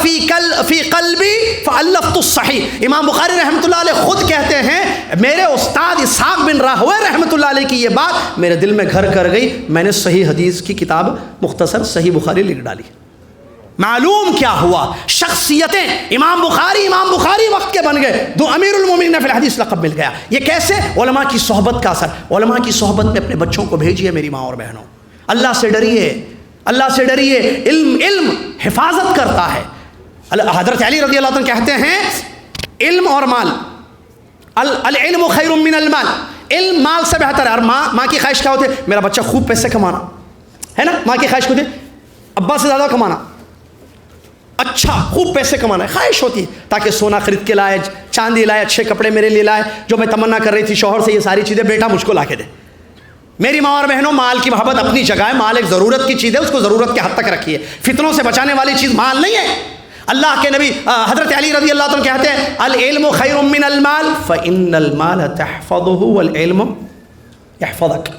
فی قلبی فالفت الصحیح. امام بخاری رحمۃ اللہ علیہ خود کہتے ہیں میرے استاد اسحاق بن راہوے رحمۃ اللہ علیہ کی یہ بات میرے دل میں گھر کر گئی, میں نے صحیح حدیث کی کتاب مختصر صحیح بخاری لکھ ڈالی. معلوم کیا ہوا, شخصیتیں امام بخاری وقت کے بن گئے, دو امیر المومنین فی الحدیث لقب مل گیا. یہ کیسے؟ علماء کی صحبت کا اثر. علماء کی صحبت میں اپنے بچوں کو بھیجیے میری ماں اور بہنوں, اللہ سے ڈریے, اللہ سے ڈریے. علم حفاظت کرتا ہے. حضرت علی رضی اللہ عنہ کہتے ہیں علم اور مال, العلم خیر من المال, علم مال سے بہتر ہے. اور ماں کی خواہش کیا ہوتی ہے؟ میرا بچہ خوب پیسے کمانا, ہے نا, ماں کی خواہش ہوتی ہے ابا سے زیادہ کمانا, اچھا خوب پیسے کمانا ہے, خواہش ہوتی ہے تاکہ سونا خرید کے لائے, چاندی لائے, اچھے کپڑے میرے لیے لائے, جو میں تمنا کر رہی تھی شوہر سے, یہ ساری چیزیں بیٹا مجھ کو لا کے دے. میری ماں اور بہنوں, مال کی محبت اپنی جگہ ہے, مال ایک ضرورت کی چیز ہے, اس کو ضرورت کے حد تک رکھیے. فتنوں سے بچانے والی چیز مال نہیں ہے. اللہ کے نبی حضرت علی رضی اللہ عنہ کہتے ہیں العلم خیر من المال فإن المال تحفظه والعلم يحفظك.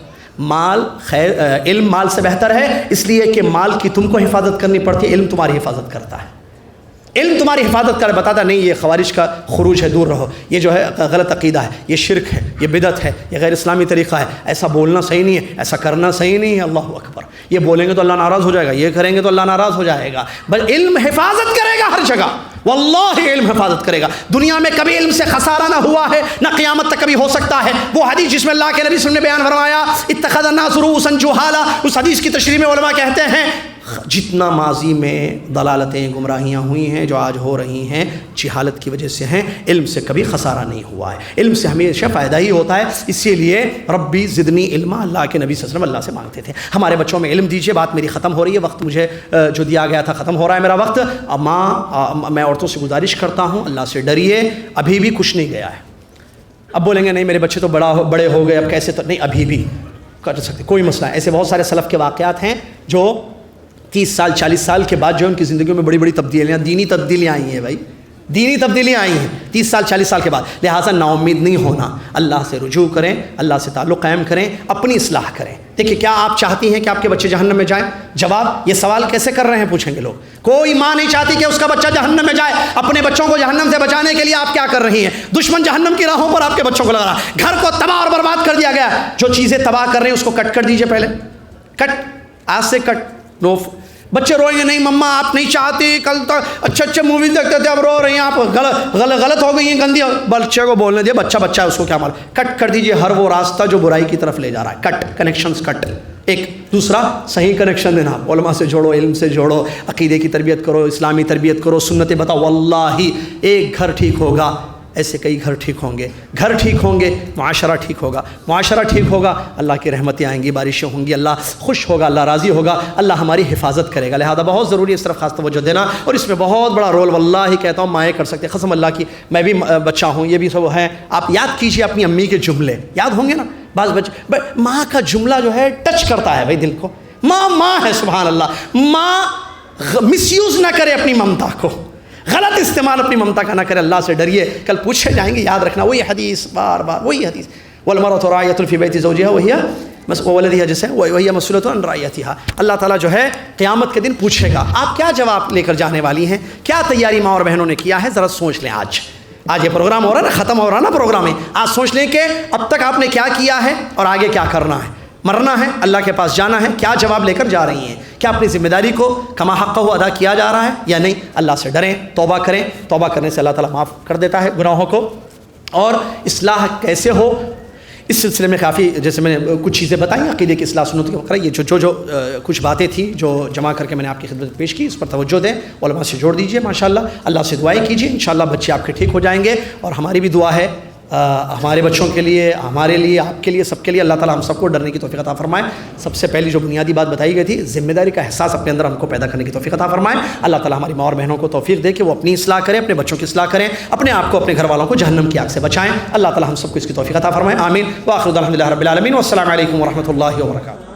مال خیر, علم مال سے بہتر ہے, اس لیے کہ مال کی تم کو حفاظت کرنی پڑتی ہے, علم تمہاری حفاظت کرتا ہے. علم تمہاری حفاظت کر بتاتا نہیں یہ خوارج کا خروج ہے, دور رہو, یہ جو ہے غلط عقیدہ ہے, یہ شرک ہے, یہ بدعت ہے, یہ غیر اسلامی طریقہ ہے, ایسا بولنا صحیح نہیں ہے, ایسا کرنا صحیح نہیں ہے. اللہ اکبر, یہ بولیں گے تو اللہ ناراض ہو جائے گا, یہ کریں گے تو اللہ ناراض ہو جائے گا. بل علم حفاظت کرے گا ہر جگہ, واللہ علم حفاظت کرے گا. دنیا میں کبھی علم سے خسارہ نہ ہوا ہے, نہ قیامت تک کبھی ہو سکتا ہے. وہ حدیث جس میں اللہ کے نبی صلی اللہ علیہ وسلم نے بیان فرمایا اتخذ الناس رؤوسا جہالا, اس حدیث کی تشریح میں علماء کہتے ہیں جتنا ماضی میں دلالتیں گمراہیاں ہوئی ہیں جو آج ہو رہی ہیں جہالت کی وجہ سے ہیں, علم سے کبھی خسارہ نہیں ہوا ہے, علم سے ہمیشہ فائدہ ہی ہوتا ہے. اسی لیے ربی زدنی علما, اللہ کے نبی صلی اللہ علیہ وسلم اللہ سے مانگتے تھے ہمارے بچوں میں علم دیجیے. بات میری ختم ہو رہی ہے, وقت مجھے جو دیا گیا تھا ختم ہو رہا ہے میرا وقت. ماں, میں عورتوں سے گزارش کرتا ہوں اللہ سے ڈریے, ابھی بھی کچھ نہیں گیا ہے. اب بولیں گے نہیں میرے بچے تو بڑے ہو گئے, اب کیسے, تو نہیں ابھی بھی کر سکتے, کوئی مسئلہ ہے. ایسے بہت سارے سلف کے واقعات ہیں جو 30 سال 40 سال کے بعد جو ہے ان کی زندگیوں میں بڑی بڑی تبدیلیاں, دینی تبدیلیاں آئی ہیں بھائی, دینی تبدیلیاں آئی ہیں 30 سال 40 سال کے بعد. لہٰذا نا امید نہیں ہونا, اللہ سے رجوع کریں, اللہ سے تعلق قائم کریں, اپنی اصلاح کریں. دیکھیے کیا آپ چاہتی ہیں کہ آپ کے بچے جہنم میں جائیں؟ جواب, یہ سوال کیسے کر رہے ہیں پوچھیں گے لوگ. کوئی ماں نہیں چاہتی کہ اس کا بچہ جہنم میں جائے. اپنے بچوں کو جہنم سے بچانے کے لیے آپ کیا کر رہی ہیں؟ دشمن جہنم کی راہوں پر آپ کے بچوں کو لگا رہا, گھر کو تباہ اور برباد کر دیا گیا. جو چیزیں تباہ کر رہے ہیں اس کو کٹ کر دیجیے, پہلے کٹ, آج سے کٹ. نو, بچے روئیں گے نہیں مما آپ نہیں چاہتی, کل تک اچھے موویز دیکھتے تھے, اب رو رہی ہیں آپ, غلط ہو گئی ہیں, گندی. بچے کو بولنے دیا, بچہ ہے اس کو کیا معلوم. کٹ کر دیجئے ہر وہ راستہ جو برائی کی طرف لے جا رہا ہے. کٹ, کنیکشنز کٹ. ایک دوسرا صحیح کنیکشن دینا, علماء سے جوڑو, علم سے جوڑو, عقیدے کی تربیت کرو, اسلامی تربیت کرو, سنتیں بتاؤ. واللہ ایک گھر ٹھیک ہوگا, ایسے کئی گھر ٹھیک ہوں گے, گھر ٹھیک ہوں گے, معاشرہ ٹھیک ہوگا, معاشرہ ٹھیک ہوگا, اللہ کی رحمتیں آئیں گی, بارشیں ہوں گی, اللہ خوش ہوگا, اللہ راضی ہوگا, اللہ ہماری حفاظت کرے گا. لہذا بہت ضروری ہے اس طرف خاص توجہ دینا, اور اس میں بہت بڑا رول واللہ کہتا ہوں مائیں کر سکتے. قسم اللہ کی, میں بھی بچہ ہوں, یہ بھی سب ہیں. آپ یاد کیجئے اپنی امی کے جملے, یاد ہوں گے نا بعض بچے. ماں کا جملہ جو ہے ٹچ کرتا ہے بھائی دل کو. ماں ہے, سبحان اللہ. ماں مس یوز نہ کرے اپنی ممتا کو, غلط استعمال اپنی ممتا کا نہ کرے. اللہ سے ڈریے, کل پوچھے جائیں گے, یاد رکھنا وہی حدیث, بار بار وہی حدیث. والمرأة راعية في بيت زوجها وهي ولدها جسے وهي مسئولة عن رعيتها. اللہ تعالیٰ جو ہے قیامت کے دن پوچھے گا آپ کیا جواب لے کر جانے والی ہیں, کیا تیاری ماں اور بہنوں نے کیا ہے. ذرا سوچ لیں, آج یہ پروگرام ہو رہا ہے نا, ختم ہو رہا ہے نا پروگرام ہے, آج سوچ لیں کہ اب تک آپ نے کیا کیا ہے اور آگے کیا کرنا ہے. مرنا ہے, اللہ کے پاس جانا ہے, کیا جواب لے کر جا رہی ہیں, کیا اپنی ذمہ داری کو کما حقہ ادا کیا جا رہا ہے یا نہیں. اللہ سے ڈریں, توبہ کریں, توبہ کرنے سے اللہ تعالیٰ معاف کر دیتا ہے گناہوں کو. اور اصلاح کیسے ہو اس سلسلے میں کافی, جیسے میں نے کچھ چیزیں بتائیں عقیدے کی اصلاح سنت کے وقت, یہ جو کچھ باتیں تھیں جو جمع کر کے میں نے آپ کی خدمت میں پیش کی, اس پر توجہ دیں, علماء سے جوڑ دیجئے. ماشاءاللہ اللہ سے دعائیں کیجئے, انشاءاللہ بچے آپ کے ٹھیک ہو جائیں گے. اور ہماری بھی دعا ہے ہمارے بچوں کے لیے، ہمارے لیے، آپ کے لیے، سب کے لیے اللہ تعالیٰ ہم سب کو ڈرنے کی توفیق عطا فرمائے۔ سب سے پہلی جو بنیادی بات بتائی گئی تھی، ذمہ داری کا احساس اپنے اندر ہم کو پیدا کرنے کی توفیق عطا فرمائے۔ اللہ تعالیٰ ہماری ماں اور بہنوں کو توفیق دے کہ وہ اپنی اصلاح کریں، اپنے بچوں کی اصلاح کریں، اپنے آپ کو، اپنے گھر والوں کو جہنم کی آگ سے بچائیں۔ اللہ تعالیٰ ہم سب کو اس کی توفیق عطا فرمائے، آمین۔ وآخر الحمد للہ رب العالمین، والسلام علیکم ورحمۃ اللہ وبرکاتہ۔